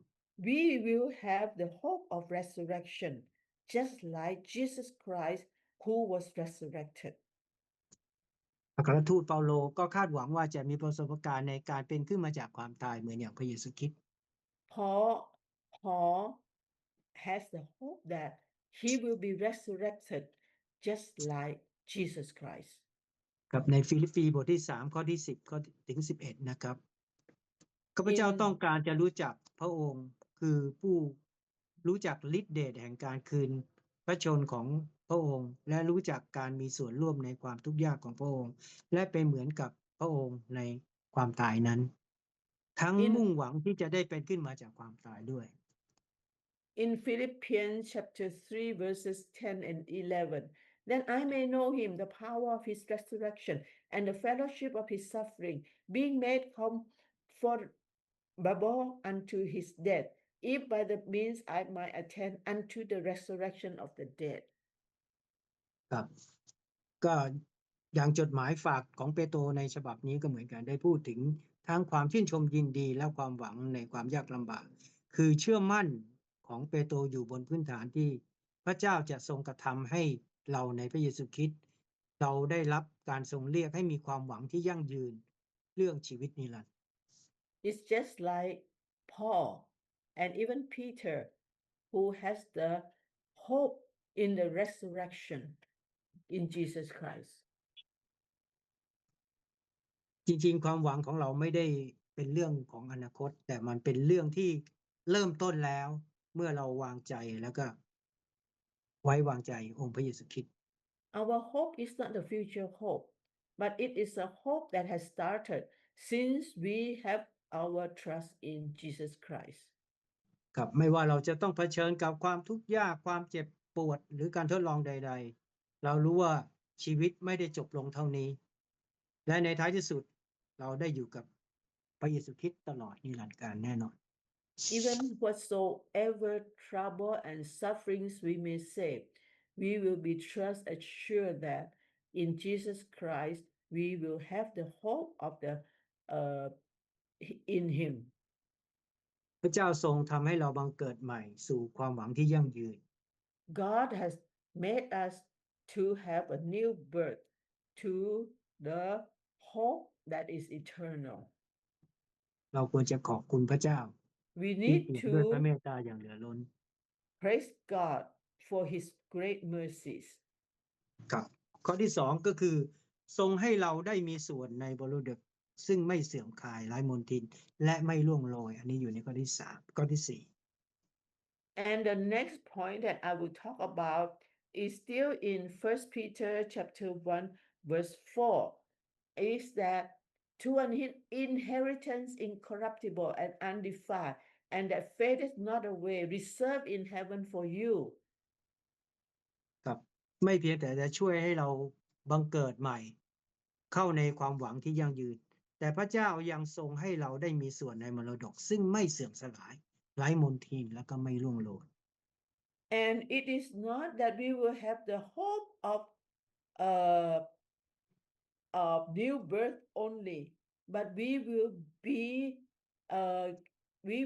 We will have the hope of resurrection just like Jesus Christ who was resurrected อัครทูตเปาโลก็คาดหวังว่าจะมีประสบการณ์ในการเป็นขึ้นมาจากความตายเหมือนอย่างพระเยซูคริสต์ Paul has the hope that he will be resurrected just like Jesus Christ กับในฟิลิปปีบทที่3ข้อที่10ข้อถึง11นะครับข้าพเจ้าต้องการจะรู้จักพระองค์คือผู้รู้จักฤทธิ์เดชแห่งการคืนพระชนของพระองค์และรู้จักการมีส่วนร่วมในความทุกข์ยากของพระองค์และเป็นเหมือนกับพระองค์ในความตายนั้นทั้งมุ่งหวังที่จะได้เป็นขึ้นมาจากความตายด้วย In Philippians chapter 3 verses 10 and 11 Then I may know him, the power of his resurrection, and the fellowship of his suffering, being made conformable unto his death, if by the means I might attain unto the resurrection of the dead. ครับก็อย่างจดหมายฝากของเปโตรในฉบับนี้ก็เหมือนกันได้พูดถึงทั้งความชื่นชมยินดีและความหวังในความยากลำบากคือเชื่อมั่นของเปโตรอยู่บนพื้นฐานที่พระเจ้าจะทรงกระทำให้เราในพระเยซูคริสต์เราได้รับการทรงเรียกให้มีความหวังที่ยั่งยืนเรื่องชีวิตนิรันดร์ It's just like Paul and even Peter who has the hope in the resurrection in Jesus Christ. จริงๆความหวังของเราไม่ได้เป็นเรื่องของอนาคตแต่มันเป็นเรื่องที่เริ่มต้นแล้วเมื่อเราวางใจแล้วก็ไว้วางใจองค์พระเยซูคริสต์ Our hope is not the future hope, but it is a hope that has started since we have our trust in Jesus Christ. ครับไม่ว่าเราจะต้องเผชิญกับความทุกข์ยากความเจ็บปวดหรือการทดลองใดๆเรารู้ว่าชีวิตไม่ได้จบลงเท่านี้และในท้ายที่สุดเราได้อยู่กับพระเยซูคริสต์ตลอดนิรันดร์กาลแน่นอน Even whatsoever trouble and sufferings we may say, we will be trust assured that in Jesus Christ we will have the hope of the in him. พระเจ้าทรงทำให้เราบังเกิดใหม่สู่ความหวังที่ยั่งยืน God has made us to have a new birth to the hope that is eternal. เราควรจะขอบคุณพระเจ้า We ที่ need ด้วยพระเม to ตตาอย่างเหลือล้น praise God for his great mercies. ครับข้อที่2ก็คือทรงให้เราได้มีส่วนในมรดกซึ่งไม่เสื่อมคลายไร้มลทินและไม่ล่วงโรยอันนี้อยู่ในข้อที่3ข้อที่4 And the next point that I will talk about is still in 1 Peter chapter 1 verse 4 is that to an inheritance incorruptible and undefiled, and that fadeth not away, reserved in heaven for you. ครับไม่เพียงแต่จะช่วยให้เราบังเกิดใหม่เข้าในความหวังที่ยั่งยืนแต่พระเจ้ายังทรงให้เราได้มีส่วนในมรดกซึ่งไม่เสื่อมสลายไร้มนทินและก็ไม่ร่วงโรย And it is not that we will have the hope of new birth only, but we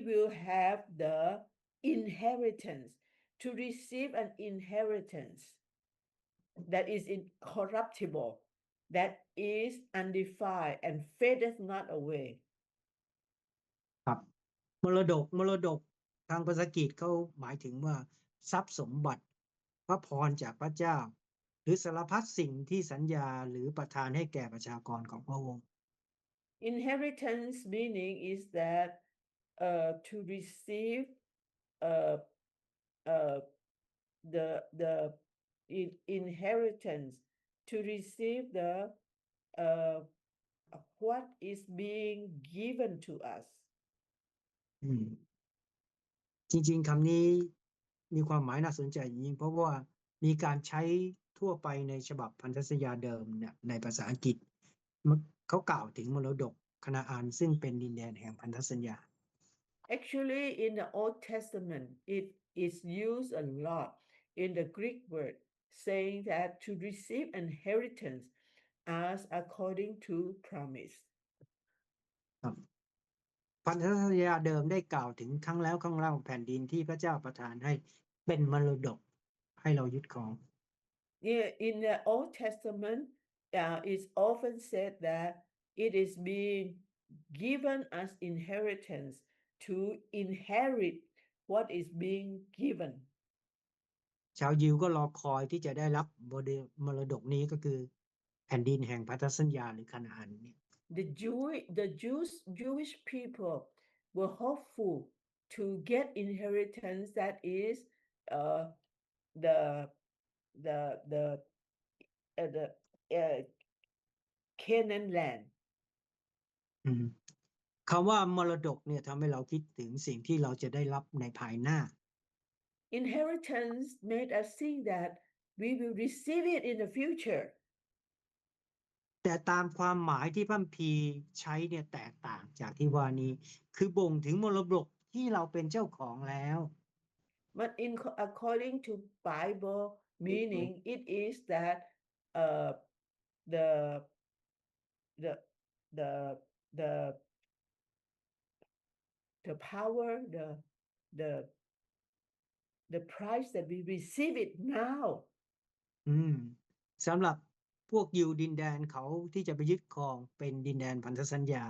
will have the inheritance, to receive an inheritance that is incorruptible, that is undefiled and fadeth not away. ครับมรดกทางภาษาอังกฤษเขาหมายถึงว่าทรัพย์สมบัติพระพรจากพระเจ้าหรือสารพัดสิ่งที่สัญญาหรือประทานให้แก่ประชากรของพระองค์ Inheritance meaning is that to receive the inheritance, to receive the what is being given to us. จริงๆคำนี้มีความหมายน่าสนใจยิ่งเพราะว่ามีการใช้ทั่วไปในฉบับพันธสัญญาเดิมเนี่ยในภาษาอังกฤษเขากล่าวถึงมรดกคณาอันซึ่งเป็นดินแดนแห่งพันธสัญญา Actually, in the Old Testament, it is used a lot in the Greek word, saying that to receive inheritance as according to promise. พันธสัญญาเดิมได้กล่าวถึงครั้งแล้วครั้งเล่าแผ่นดินที่พระเจ้าประทานให้เป็นมรดกให้เรายึดครอง In the Old Testament, it's often said that it is being given as inheritance to inherit what is being given. ชาวยิวก็รอคอยที่จะได้รับมรดกนี้ก็คือแผ่นดินแห่งพันธสัญญาหรือคานาอันเนี่ย The Jewish people were hopeful to get inheritance that is the Canaan land. คำว่ามรดกเนี่ยทำให้เราคิดถึงสิ่งที่เราจะได้รับในภายหน้า Inheritance made us think that we will receive it in the future. แต่ตามความหมายที่พระคัมภีร์ใช้เนี่ยแตกต่างจากที่ว่านี้คือบ่งถึงมรดกที่เราเป็นเจ้าของแล้ว But according to Bible meaning, it is that the power, the price that we receive it now. สำหรับพวกยิวดินแดนเขาที่จะไปยึดครองเป็นดินแดนพันธสัญญา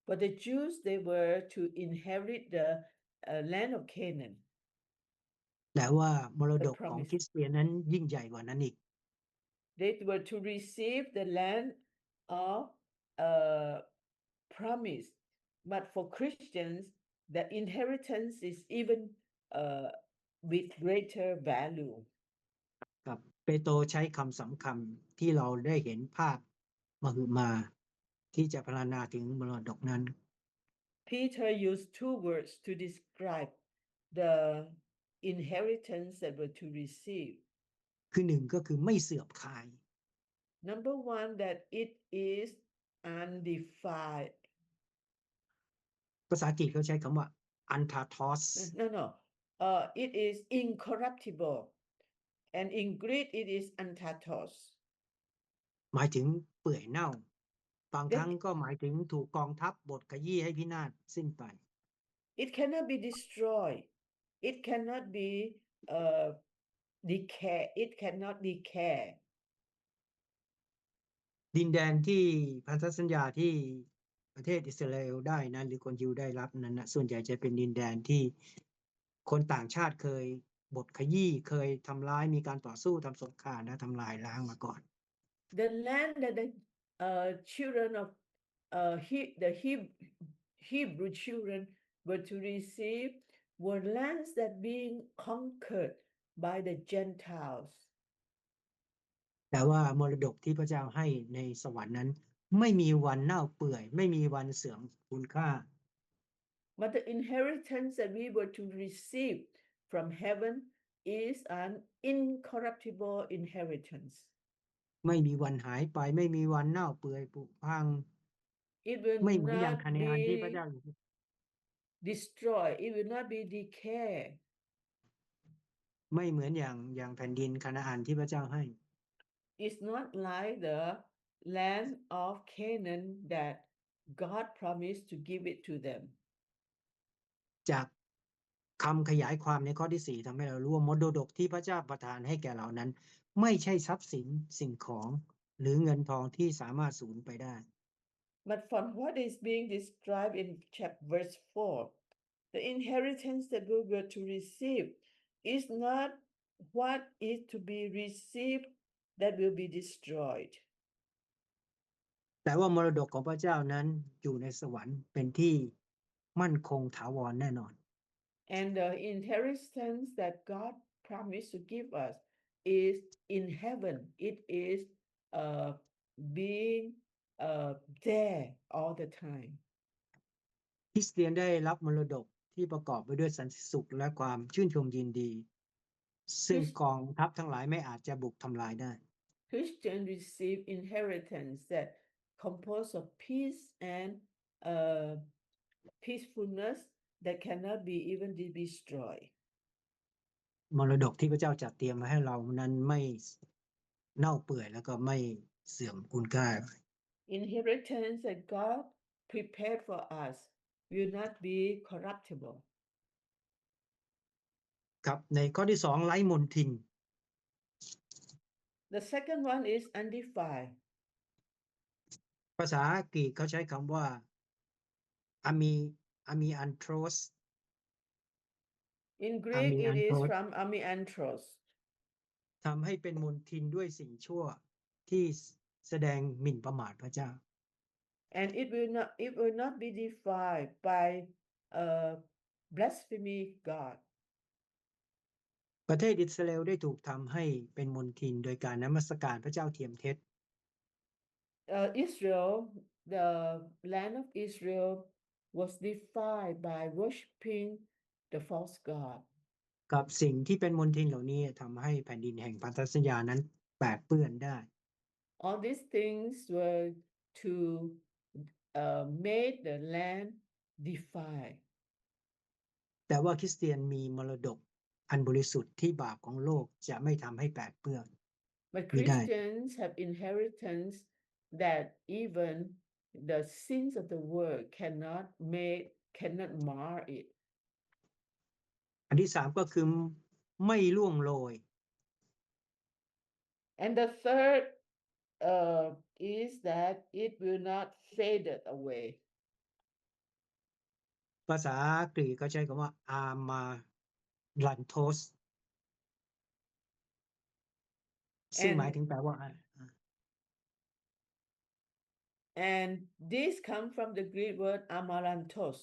But the Jews, they were to inherit the land of Canaan. แต่ว่ามรดกของคริสเตียนนั้นยิ่งใหญ่กว่านั้นอีก They were to receive the land of promise. But for Christians, the inheritance is even with greater value. ครับเปโตรใช้คำสำคัญที่เราได้เห็นภาพมหึมาที่จะพรรณนาถึงมรดกนั้น Peter used two words to describe the inheritance that were to receive. คือหนึ่งก็คือไม่เสื่อมคลาย Number one, that it is undefiled. ภาษาอังกฤษเขาใช้คำว่า antatos No. It is incorruptible. And in Greek, it is antatos. หมายถึงเปื่อยเน่าบางครั้งก็หมายถึงถูกกองทัพบดขยี้ให้พินาศสิ้นไป It cannot be destroyed. It cannot be decay. It cannot decay. ดินแดนที่พันธสัญญาที่ประเทศอิสราเอลได้นั้นหรือคนยิวได้รับนั้นนะส่วนใหญ่จะเป็นดินแดนที่คนต่างชาติเคยบดขยี้เคยทำร้ายมีการต่อสู้ทำสงครามและทำลายล้างมาก่อน The land that the children of the Hebrew children were to receive were lands that being conquered by the Gentiles. แต่ว่ามรดกที่พระเจ้าให้ในสวรรค์นั้น ไม่มีวันเน่าเปื่อยไม่มีวันเสื่อมคุณค่า But the inheritance that we were to receive from heaven is an incorruptible inheritance. ไม่มีวันหายไปไม่มีวันเน่าเปื่อยผุพัง It will ไม่เหมือนอย่าง not คานาอันที่พระเจ้า be destroyed. It will not be decay. ไม่เหมือนอย่างแผ่นดินคานาอันที่พระเจ้าให้ It's not like the land of Canaan that God promised to give it to them. จากคำขยายความในข้อที่4ทำให้เรารู้ว่ามรดกที่พระเจ้าประทานให้แก่เรานั้น ไม่ใช่ทรัพย์สินสิ่งของหรือเงินทองที่สามารถสูญไปได้ But from what is being described in verse 4, the inheritance that we were to receive is not what is to be received that will be destroyed. แต่ว่ามรดกของพระเจ้านั้นอยู่ในสวรรค์เป็นที่มั่นคงถาวรแน่นอน And the inheritance that God promised to give us is in heaven. It is being there all the time. คริสเตียนได้รับมรดกที่ประกอบไปด้วยสันติสุขและความชื่นชมยินดี ซึ่งกองทัพทั้งหลายไม่อาจจะบุกทำลายได้ Christians receive inheritance that composed of peace and peacefulness that cannot be even destroyed. มรดกที่พระเจ้าจัดเตรียมมาให้เรานั้นไม่เน่าเปื่อยแล้วก็ไม่เสื่อมคุณค่า Inheritance that God prepared for us will not be corruptible. ครับในข้อที่2ไร้มนทิน The second one is undefiled. ภาษากรีกเขาใช้คำว่าอะมีอันโทรส In Greek, it is Amianthros. from amianthros. ทำให้เป็นมนทินด้วยสิ่งชั่วที่แสดงหมิ่นประมาทพระเจ้า And it will not be defiled by blasphemy God. ประเทศอิสราเอลได้ถูกทำให้เป็นมนทินโดยการนมัสการพระเจ้าเทียมเท็จ Israel, the land of Israel, was defiled by worshiping the false god. กับสิ่งที่เป็นมนทินเหล่านี้ทำให้แผ่นดินแห่งพันธสัญญานั้นแปดเปื้อนได้ All these things were to make the land defiled. แต่ว่าคริสเตียนมีมรดกอันบริสุทธิ์ที่บาปของโลกจะไม่ทำให้แปดเปื้อน But Christians have inheritance that even the sins of the world cannot mar it. อันที่3ก็คือไม่ล่วงโรย And the third is that it will not fade away. ภาษากรีกเขาใช้คำว่าอามาลันโทสซึ่งหมายถึงแปลว่า And this comes from the Greek word amaranthos.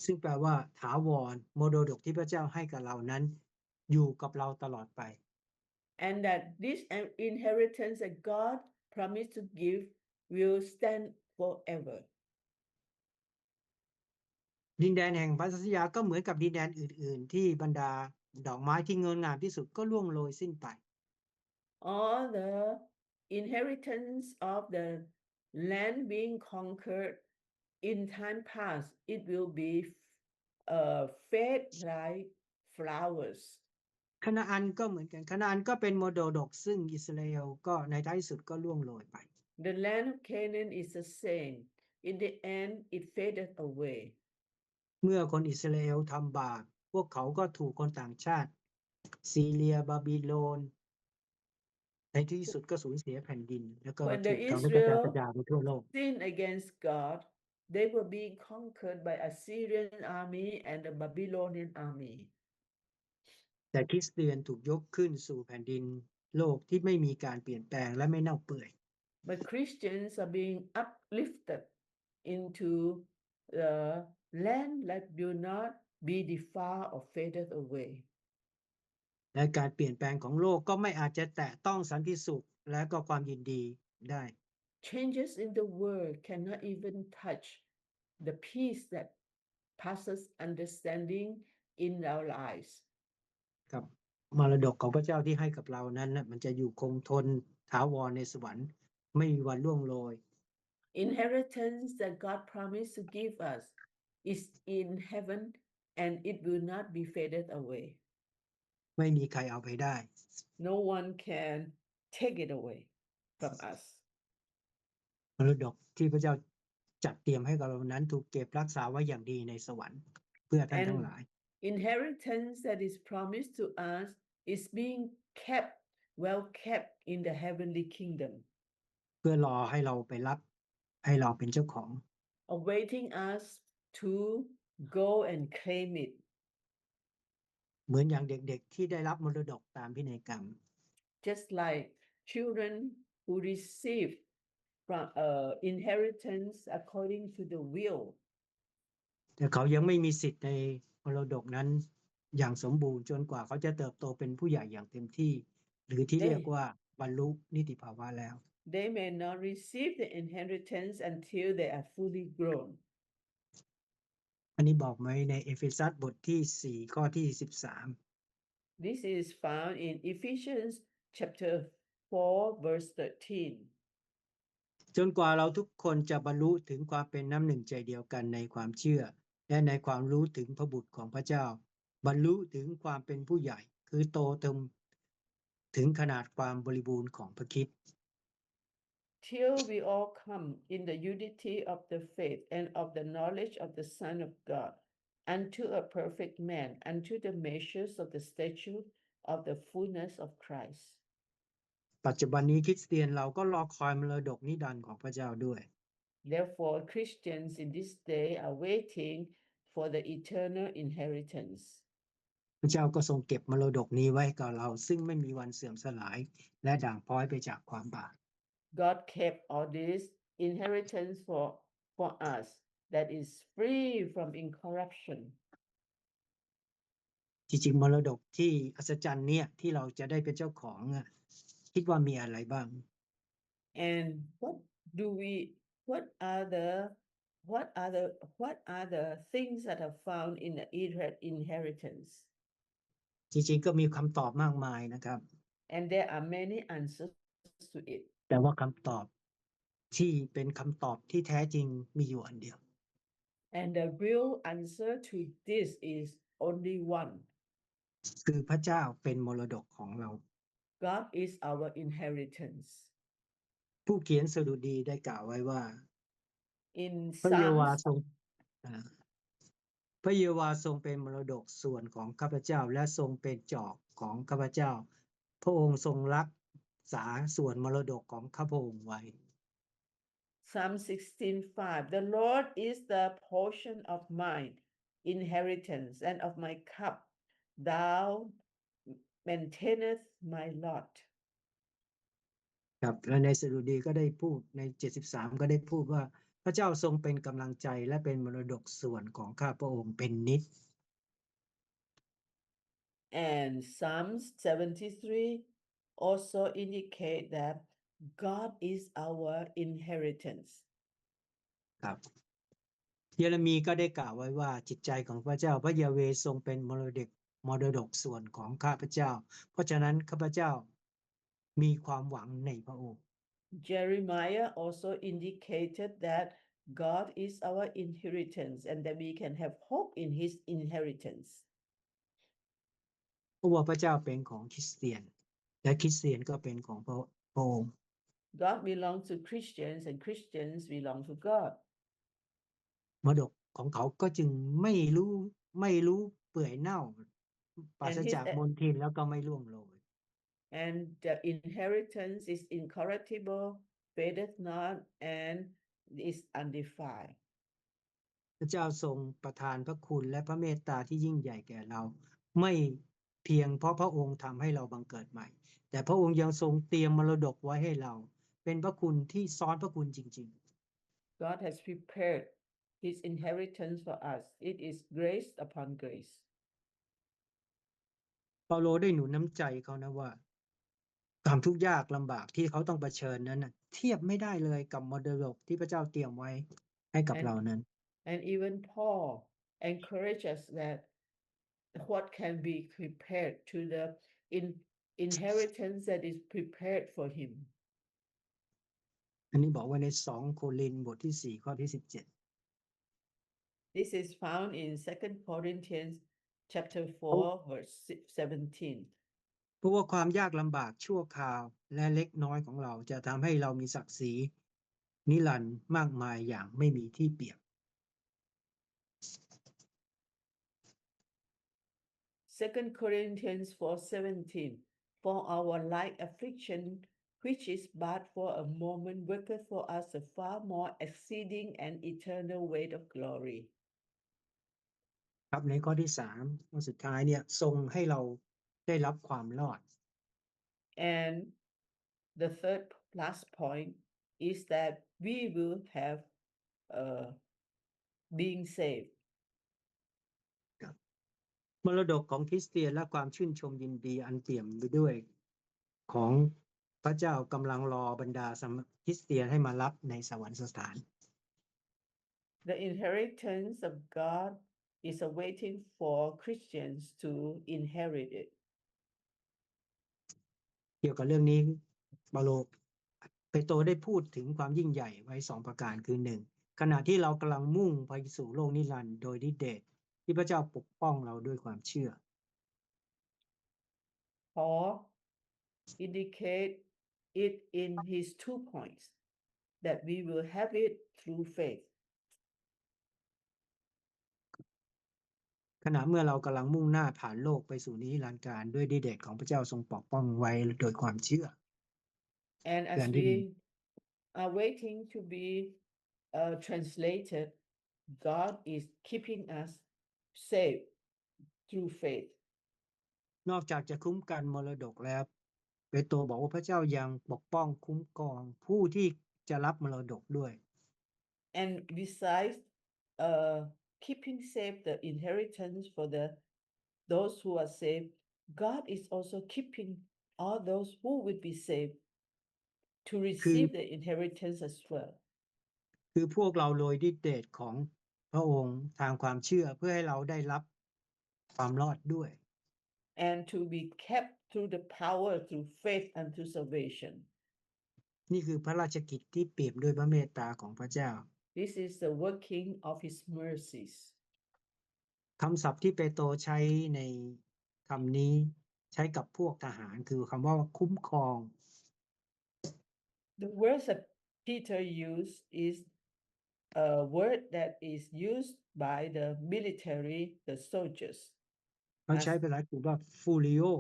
ซึ่งแปลว่าถาวรมรดกที่พระเจ้าให้กับเรานั้นอยู่กับเราตลอดไป And that this inheritance that God promised to give will stand forever. ดินแดนแห่งพันธสัญญาก็เหมือนกับดินแดนอื่นๆที่บรรดาดอกไม้ที่งดงามที่สุดก็ล่วงโรยสิ้นไป All the inheritance of the land being conquered in time past, it will be fade like flowers. คณาอันก็เหมือนกันคณาอันก็เป็นมรดกซึ่งอิสราเอลก็ในท้ายสุดก็ล่วงโรยไป The land of Canaan is the same. In the end, it faded away. เมื่อคนอิสราเอลทำบาปพวกเขาก็ถูกคนต่างชาติซีเรียบาบิโลนในที่สุดก็สูญเสียแผ่นดินแล้วก็ When ถู the กทำให้กระจาย Israel กระจายไปทั่วโลก sinned against God, they were being conquered by Assyrian army and the Babylonian army. แต่คริสเตียนถูกยกขึ้นสู่แผ่นดินโลกที่ไม่มีการเปลี่ยนแปลงและไม่เน่าเปื่อย But Christians are being uplifted into the land that will not be defiled or faded away. และการเปลี่ยนแปลงของโลกก็ไม่อาจจะแตะต้องสันติสุขและก็ความยินดีได้ Changes in the world cannot even touch the peace that passes understanding in our lives. ครับมรดกของพระเจ้าที่ให้กับเรานั้นน่ะมันจะอยู่คงทนถาวรในสวรรค์ไม่มีวันล่วงโรย Inheritance that God promised to give us is in heaven and it will not be faded away. ไม่มีใครเอาไปได้ No one can take it away from us. มรดกที่พระเจ้าจัดเตรียมให้กับเรานั้นถูกเก็บรักษาไว้อย่างดีในสวรรค์เพื่อท่านทั้งหลาย Inheritance that is promised to us is being kept, well kept in the heavenly kingdom, เพื่อรอให้เราไปรับให้เราเป็นเจ้าของ awaiting us to go and claim it. เหมือนอย่างเด็กๆที่ได้รับมรดกตามพินัยกรรม Just like children who receive from inheritance according to the will, แต่เขายังไม่มีสิทธิ์ในมรดกนั้นอย่างสมบูรณ์จนกว่าเขาจะเติบโตเป็นผู้ใหญ่อย่างเต็มที่หรือที่เรียกว่าบรรลุนิติภาวะแล้ว they may not receive the inheritance until they are fully grown. อันนี้บอกไว้ในเอเฟซัสบทที่4ข้อที่13 This is found in Ephesians chapter 4 verse 13. จนกว่าเราทุกคนจะบรรลุถึงความเป็นน้ำหนึ่งใจเดียวกันในความเชื่อและในความรู้ถึงพระบุตรของพระเจ้าบรรลุถึงความเป็นผู้ใหญ่คือโตเต็มถึงขนาดความบริบูรณ์ของพระคริสต์ Till we all come in the unity of the faith and of the knowledge of the Son of God, unto a perfect man, unto the measures of the stature of the fullness of Christ. ปัจจุบันนี้คริสเตียนเราก็รอคอยมรดกนิรันดร์ของพระเจ้าด้วย Therefore, Christians in this day are waiting for the eternal inheritance. พระเจ้าก็ทรงเก็บมรดกนี้ไว้กับเราซึ่งไม่มีวันเสื่อมสลายและด่างพร้อยไปจากความบาป God kept all this inheritance for us that is free from incorruption. จริงๆมรดกที่อัศจรรย์เนี่ยที่เราจะได้เป็นเจ้าของคิดว่ามีอะไรบ้าง And what are the things that are found in the inheritance? จริงๆก็มีคำตอบมากมายนะครับ And there are many answers to it. แต่ว่าคำตอบที่เป็นคำตอบที่แท้จริงมีอยู่อันเดียว And the real answer to this is only one. คือพระเจ้าเป็นมรดกของเรา God is our inheritance. ผู้เขียนสดุดีได้กล่าวไว้ว่า In พระเยโวา Psalms, ทรงพระเยโวาทรงเป็นมรดกส่วนของข้าพเจ้าและทรงเป็นจอกของข้าพเจ้าพระองค์ทรงรักษาส่วนมรดกของข้าพระองค์ไว้ Psalm 16:5, the Lord is the portion of mine inheritance and of my cup. Thou maintaineth my lot. ครับและในสดุดีก็ได้พูดใน73ก็ได้พูดว่าพระเจ้าทรงเป็นกำลังใจและเป็นมรดกส่วนของข้าพระองค์เป็นนิจ And Psalms 73 also indicate that God is our inheritance. ครับเยเรมีก็ได้กล่าวไว้ว่าจิตใจของพระเจ้าพระยาเวห์ทรงเป็นมรดกส่วนของข้าพเจ้าเพราะฉะนั้นข้าพเจ้ามีความหวังในพระองค์ Jeremiah also indicated that God is our inheritance and that we can have hope in his inheritance. เพราะว่าพระเจ้าเป็นของคริสเตียนและคริสเตียนก็เป็นของพระองค์ God belongs to Christians and Christians belong to God. มรดกของเขาก็จึงไม่รู้เปื่อยเน่าปราศจากมลทินแล้วก็ไม่ร่วงโรย And the inheritance is incorruptible, fadeth not, and is undefiled. พระเจ้าทรงประทานพระคุณและพระเมตตาที่ยิ่งใหญ่แก่เราไม่เพียงเพราะพระองค์ทำให้เราบังเกิดใหม่แต่พระองค์ยังทรงเตรียมมรดกไว้ให้เราเป็นพระคุณที่ซ้อนพระคุณจริงๆ God has prepared his inheritance for us. It is grace upon grace. เปาโลได้หนุนน้ำใจเขานะว่า ความทุกข์ยากลำบากที่เขาต้องเผชิญนั้นน่ะเทียบไม่ได้เลยกับมรดกที่พระเจ้าเตรียมไว้ให้กับเรานั้น And even Paul encourages that what can be prepared to the inheritance that is prepared for him. อันนี้บอกไว้ใน2โครินธ์บทที่4ข้อที่17 This is found in 2 Corinthians chapter 4 verse 17. เพราะว่าความยากลำบากชั่วคราวและเล็กน้อยของเราจะทำให้เรามีศักดิ์ศรีนิรันดร์มากมายอย่างไม่มีที่เปรียบ 2 Corinthians 4:17. For our light affliction, which is but for a moment, worketh for us a far more exceeding and eternal weight of glory. ครับในข้อที่3ข้อสุดท้ายเนี่ยทรงให้เราได้รับความรอด And the third last point is that we will have being saved. มรดกของคริสเตียนและความชื่นชมยินดีอันเปี่ยมไปด้วยของพระเจ้ากำลังรอบรรดาคริสเตียนให้มารับในสวรรคสถาน The inheritance of God is awaiting for Christians to inherit it. เกี่ยวกับเรื่องนี้เปโตรได้พูดถึงความยิ่งใหญ่ไว้2ประการคือ 1. ขณะที่เรากำลังมุ่งไปสู่โลกนิรันดร์โดยฤทธิเดชที่พระเจ้าปกป้องเราด้วยความเชื่อ Paul indicate it in his 2 points that we will have it through faith. ขณะเมื่อเรากำลังมุ่งหน้าผ่านโลกไปสู่นิรันดร์การด้วยฤทธิเดชของพระเจ้าทรงปกป้องไว้โดยความเชื่อ And as we are waiting to be translated, God is keeping us safe through faith. นอกจากจะคุ้มกันมรดกแล้วเปโตรบอกว่าพระเจ้ายังปกป้องคุ้มครองผู้ที่จะรับมรดกด้วย And besides keeping safe the inheritance for those who are saved, God is also keeping all those who will be saved to receive the inheritance as well. คือพวกเราโดยฤทธิเดชของพระองค์ทางความเชื่อเพื่อให้เราได้รับความรอดด้วย And to be kept through the power through faith unto salvation. นี่คือพระราชกิจที่เปี่ยมด้วยพระเมตตาของพระเจ้า This is the working of his mercies. คำศัพท์ที่เปโตรใช้ในคำนี้ใช้กับพวกทหารคือคำว่าคุ้มครอง The words that Peter used is a word that is used by the military, the soldiers. เขาใช้ภาษาอังกฤษว่า fulio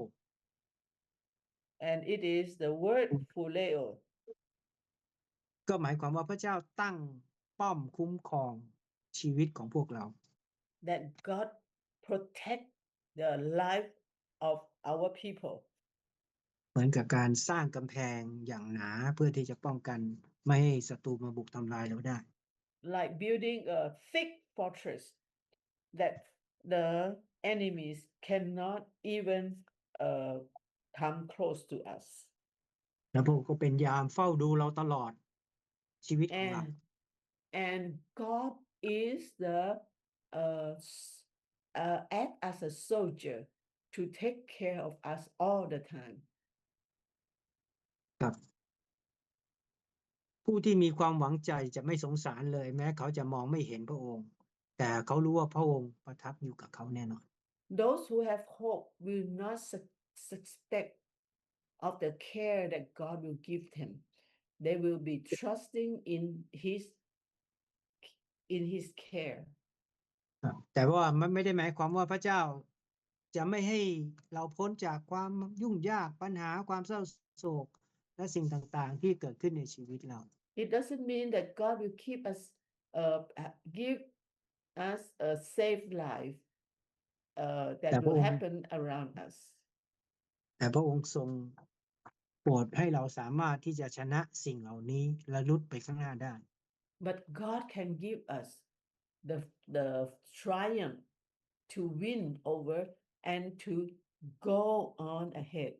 And it is the word phuleo. ก็หมายความว่าพระเจ้าตั้งป้อมคุ้มครองชีวิตของพวกเรา That God protect the life of our people. เหมือนกับการสร้างกำแพงอย่างหนาเพื่อที่จะป้องกันไม่ให้ศัตรูมาบุกทำลายเราได้ Like building a thick fortress that the enemies cannot even come close to us. และพระองค์ก็เป็นยามเฝ้าดูเราตลอดชีวิตของเรา And God is the act as a soldier to take care of us all the time. ครับผู้ที่มีความหวังใจจะไม่สงสารเลยแม้เขาจะมองไม่เห็นพระองค์แต่เขารู้ว่าพระองค์ประทับอยู่กับเขาแน่นอน Those who have hope will not suspect of the care that God will give them. They will be trusting in his care. แต่ว่ามันไม่ได้หมายความว่าพระเจ้าจะไม่ให้เราพ้นจากความยุ่งยากปัญหาความเศร้าโศกและสิ่งต่างๆที่เกิดขึ้นในชีวิตเรา It doesn't mean that God will keep us, give us a safe life that will happen around us. แต่พระองค์ทรงโปรดให้เราสามารถที่จะชนะสิ่งเหล่านี้และลุดไปข้างหน้าได้ But God can give us the triumph to win over and to go on ahead.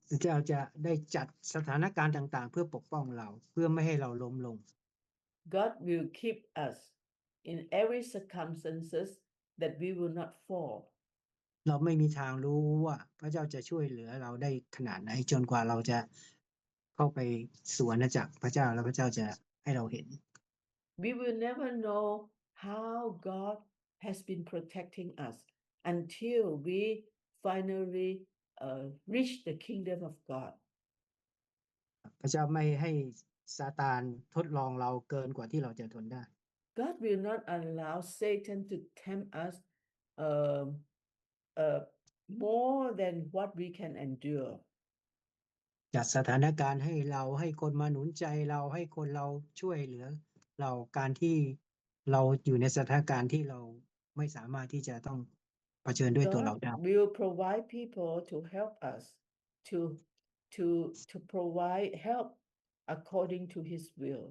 พระเจ้าจะได้จัดสถานการณ์ต่างๆเพื่อปกป้องเราเพื่อไม่ให้เราล้มลง God will keep us in every circumstances that we will not fall. เราไม่มีทางรู้ว่าพระเจ้าจะช่วยเหลือเราได้ขนาดไหนจนกว่าเราจะเข้าไปสู่อาณาจักรพระเจ้าแล้วพระเจ้าจะให้เราเห็น We will never know how God has been protecting us until we finally reach the kingdom of God. พระเจ้าไม่ให้ซาตานทดลองเราเกินกว่าที่เราจะทนได้ God will not allow Satan to tempt us more than what we can endure. จัดสถานการณ์ให้เราให้คนมาหนุนใจเราให้คนเราช่วยเหลือเราการที่เราอยู่ในสถานการณ์ที่เราไม่สามารถที่จะต้องเผชิญด้วยตัวเราได้ God will provide people to help us to provide help according to His will.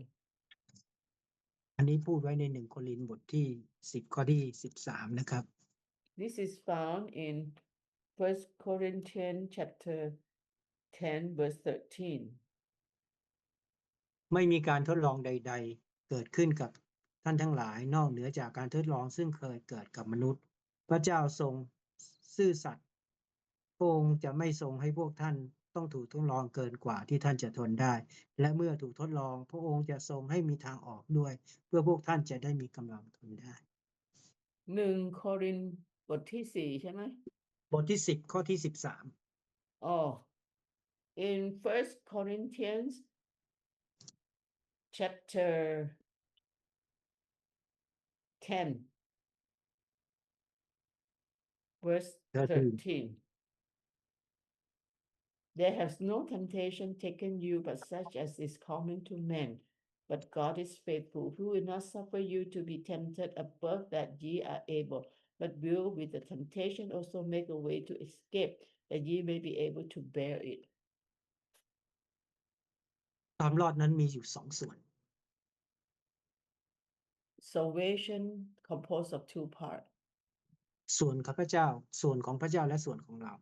อันนี้พูดไว้ใน1โครินธ์บทที่10ข้อที่13นะครับ This is found in 1 Corinthians chapter 10 verse 13. ไม่มีการทดลองใดๆเกิดขึ้นกับท่านทั้งหลายนอกเหนือจากการทดลองซึ่งเคยเกิดกับมนุษย์พระเจ้าทรงซื่อสัตย์พระองค์จะไม่ทรงให้พวกท่านต้องถูกทดลองเกินกว่าที่ท่านจะทนได้และเมื่อถูกทดลองพระองค์จะทรงให้มีทางออกด้วยเพื่อพวกท่านจะได้มีกำลังทนได้1 Corinthians บทที่4ใช่ไหมบทที่10ข้อที่13 Oh in 1 Corinthians chapter 10 verse 13. There has no temptation taken you but such as is common to men. But God is faithful, who will not suffer you to be tempted above that ye are able, but will with the temptation also make a way to escape, that ye may be able to bear it. ความรอดนั้นมีอยู่2ส่วน Salvation composed of 2 parts. ส่วนของพระเจ้าส่วนของพระเจ้าและส่วนของเรา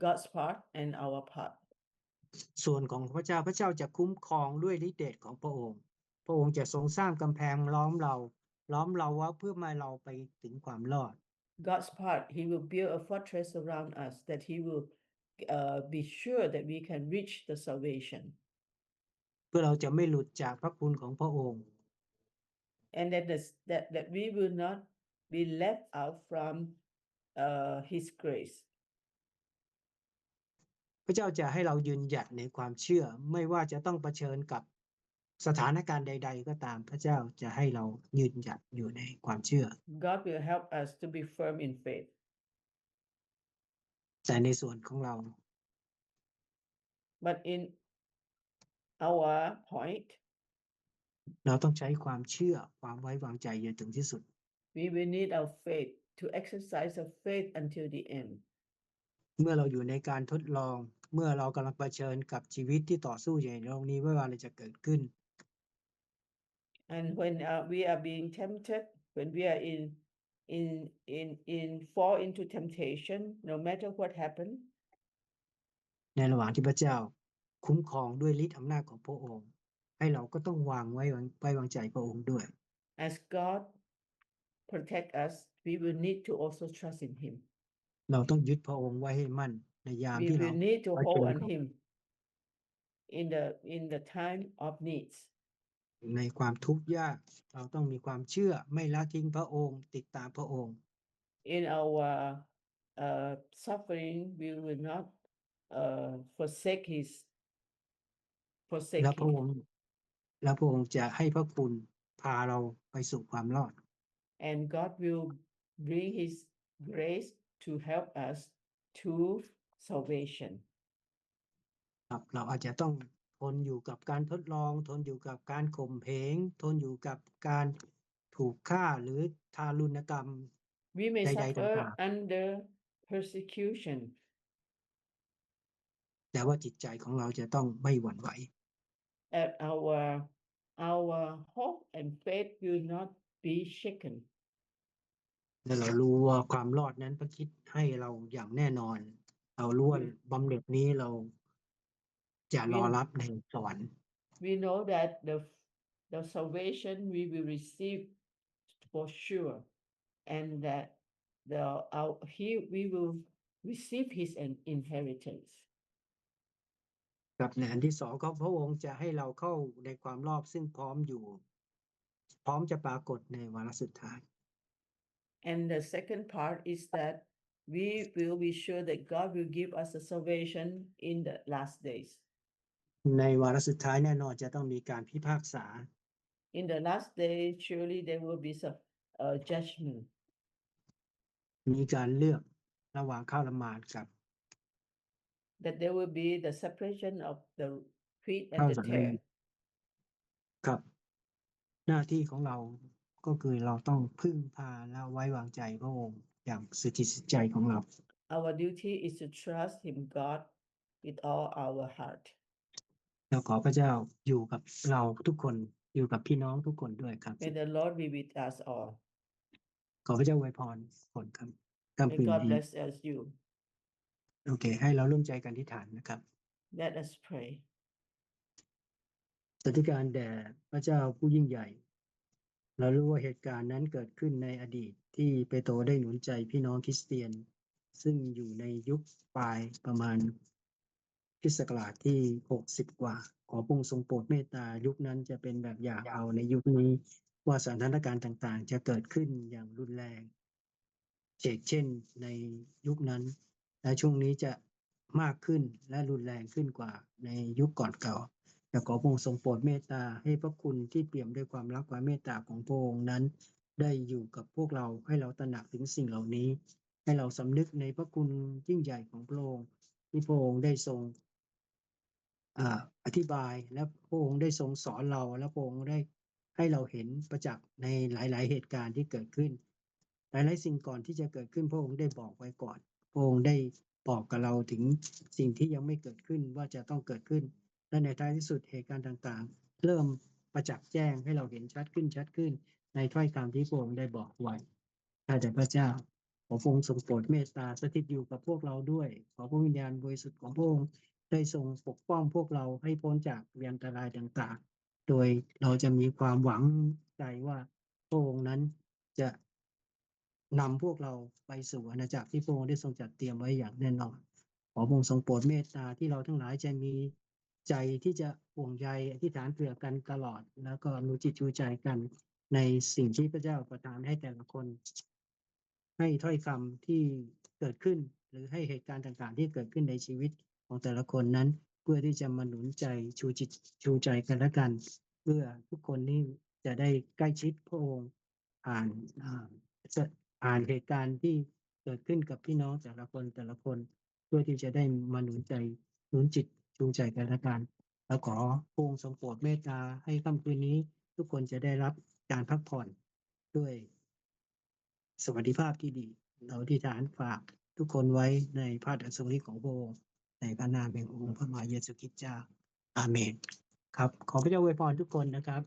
God's part and our part. ส่วนของพระเจ้าพระเจ้าจะคุ้มครองด้วยฤทธิ์เดชของพระองค์พระองค์จะทรงสร้างกำแพงล้อมเราไว้เพื่อมาเราไปถึงความรอด God's part, He will build a fortress around us that He will be sure that we can reach the salvation. เพื่อเราจะไม่หลุดจากพระคุณของพระองค์ And that we will not be left out from His grace. พระเจ้าจะให้เรายืนหยัดในความเชื่อไม่ว่าจะต้องเผชิญกับสถานการณ์ใดๆก็ตามพระเจ้าจะให้เรายืนหยัดอยู่ในความเชื่อ God will help us to be firm in faith. แต่ในส่วนของเรา But in our point, เราต้องใช้ความเชื่อความไว้วางใจอยู่ถึงที่สุด we will need our faith to exercise our faith until the end. เมื่อเราอยู่ในการทดลองเมื่อเรากำลังเผชิญกับชีวิตที่ต่อสู้อยู่ในโลกนี้ไม่ว่าอะไรจะเกิดขึ้น And when we are being tempted, when we are in fall into temptation, no matter what happens, ในระหว่างที่พระเจ้าคุ้มครองด้วยฤทธิ์อำนาจของพระองค์ให้เราก็ต้องวางไว้วางใจพระองค์ด้วย as God protect us, we will need to also trust in Him. เราต้องยึดพระองค์ไว้ให้มั่นในยาม We ที่เรา will need to ไว้ hold เจอ on Him in the time of needs. ในความทุกข์ยากเราต้องมีความเชื่อไม่ละทิ้งพระองค์ติดตามพระองค์ In our suffering, we will not forsake และพระ Him. องค์จะให้พระคุณพาเราไปสู่ความรอด And God will bring His grace to help us to salvation. ครับเราอาจจะต้องทนอยู่กับการทดลองทนอยู่กับการข่มเหงทนอยู่กับการถูกฆ่าหรือทารุณกรรม We may ใดๆ suffer ต่าง under persecution, ๆแต่ว่าจิตใจของเราจะต้องไม่หวั่นไหว and our hope and faith will not be shaken. และเรารู้ว่าความรอดนั้นพระคิดให้เราอย่างแน่นอนเรารู้ว่าบำเหน็จนี้เรา จะรอรับในสวรรค์ We know that the salvation we will receive for sure, and that we will receive his inheritance. กับในอันที่สองก็พระองค์จะให้เราเข้าในความรอบซึ่งพร้อมอยู่ พร้อมจะปรากฏในวาระสุดท้าย And the second part is that we will be sure that God will give us the salvation in the last days. ในวาระสุดท้ายแน่นอนจะต้องมีการพิพากษา In the last day, surely there will be some judgment. มีการเลือกระหว่างข้าวละหมาดกับ That there will be the separation of the wheat ข้าว and the สาลี tare. ครับ หน้าที่ของเราก็คือเราต้องพึ่งพาและไว้วางใจพระองค์อย่างสุดจิตสุดใจของเรา Our duty is to trust Him, God, with all our heart. แล้วขอพระเจ้าอยู่กับเราทุกคนอยู่กับพี่น้องทุกคนด้วยครับ May the Lord be with us all. ขอพระเจ้าอวยพรทุกคนครับค่ำ May คืน God นี้ bless us you. โอเค ให้เราร่วมใจกันอธิษฐานนะครับ Let us pray. สถิการแด่พระเจ้าผู้ยิ่งใหญ่ เรารู้ว่าเหตุการณ์นั้นเกิดขึ้นในอดีตที่เปโตรได้หนุนใจพี่น้องคริสเตียน ซึ่งอยู่ในยุคปลายประมาณคริสต์ศักราชที่60กว่า ขอพระองค์ทรงโปรดเมตตายุคนั้นจะเป็นแบบอย่างเอาในยุคนี้ว่าสถานการณ์ต่างๆ จะเกิดขึ้นอย่างรุนแรงเช่นในยุคนั้น และช่วงนี้จะมากขึ้นและรุนแรงขึ้นกว่าในยุคก่อนเก่าแต่ขอพระองค์ทรงโปรดเมตตาให้พระคุณที่เปี่ยมด้วยความรักความเมตตาของพระองค์นั้น ได้อยู่กับพวกเราให้เราตระหนักถึงสิ่งเหล่านี้ ให้เราสำนึกในพระคุณยิ่งใหญ่ของพระองค์ที่พระองค์ได้ทรงอธิบายและพระองค์ได้ทรงสอนเราและพระองค์ได้ให้เราเห็นประจักษ์ในหลายๆเหตุการณ์ที่เกิดขึ้นหลายๆสิ่งก่อนที่จะเกิดขึ้นพระองค์ได้บอกไว้ก่อนพระองค์ได้บอกกับเราถึงสิ่งที่ยังไม่เกิดขึ้นว่าจะต้องเกิดขึ้นและในท้ายที่สุดเหตุการณ์ต่างๆเริ่มประจักษ์แจ้งให้เราเห็นชัดขึ้นในถ้อยคำที่พระองค์ได้บอกไว้ข้าแต่พระเจ้าขอพระองค์ทรงโปรดเมตตาสถิตอยู่กับพวกเราด้วยขอพระวิญญาณบริสุทธิ์ของพระองค์ได้ทรงปกป้องพวกเราให้พ้นจากอันตรายต่างๆโดยเราจะมีความหวังใจว่าพระองค์นั้นจะนำพวกเราไปสู่อาณาจักรที่พระองค์ได้ทรงจัดเตรียมไว้อย่างแน่นอนขอพระองค์ทรงโปรดเมตตาที่เราทั้งหลายจะมีใจที่จะห่วงใยอธิษฐานเผื่อกันตลอดแล้วก็รู้จิตรู้ใจกันในสิ่งที่พระเจ้าประทานให้แต่ละคนให้ถ้อยคำที่เกิดขึ้นหรือให้เหตุการณ์ต่างๆที่เกิดขึ้นในชีวิตของแต่ละคนนั้นเพื่อที่จะมาหนุนใจชูจิตชูใจกันและกันเพื่อทุกคนนี้จะได้ใกล้ชิดพระองค์อ่านเหตุการณ์ที่เกิดขึ้นกับพี่น้องแต่ละคนเพื่อที่จะได้มาหนุนจิตชูใจกันและกันแล้วขอพระองค์ทรงโปรดเมตตาให้ค่ำคืนนี้ทุกคนจะได้รับการพักผ่อนด้วยสวัสดิภาพที่ดีเราอธิษฐานฝากทุกคนไว้ในพระอัศวินของพระองค์ในพระนามแห่งองค์พระมหาเยซูคริสต์เจ้าอาเมนครับขอพระเจ้าอวยพรทุกคนนะครับ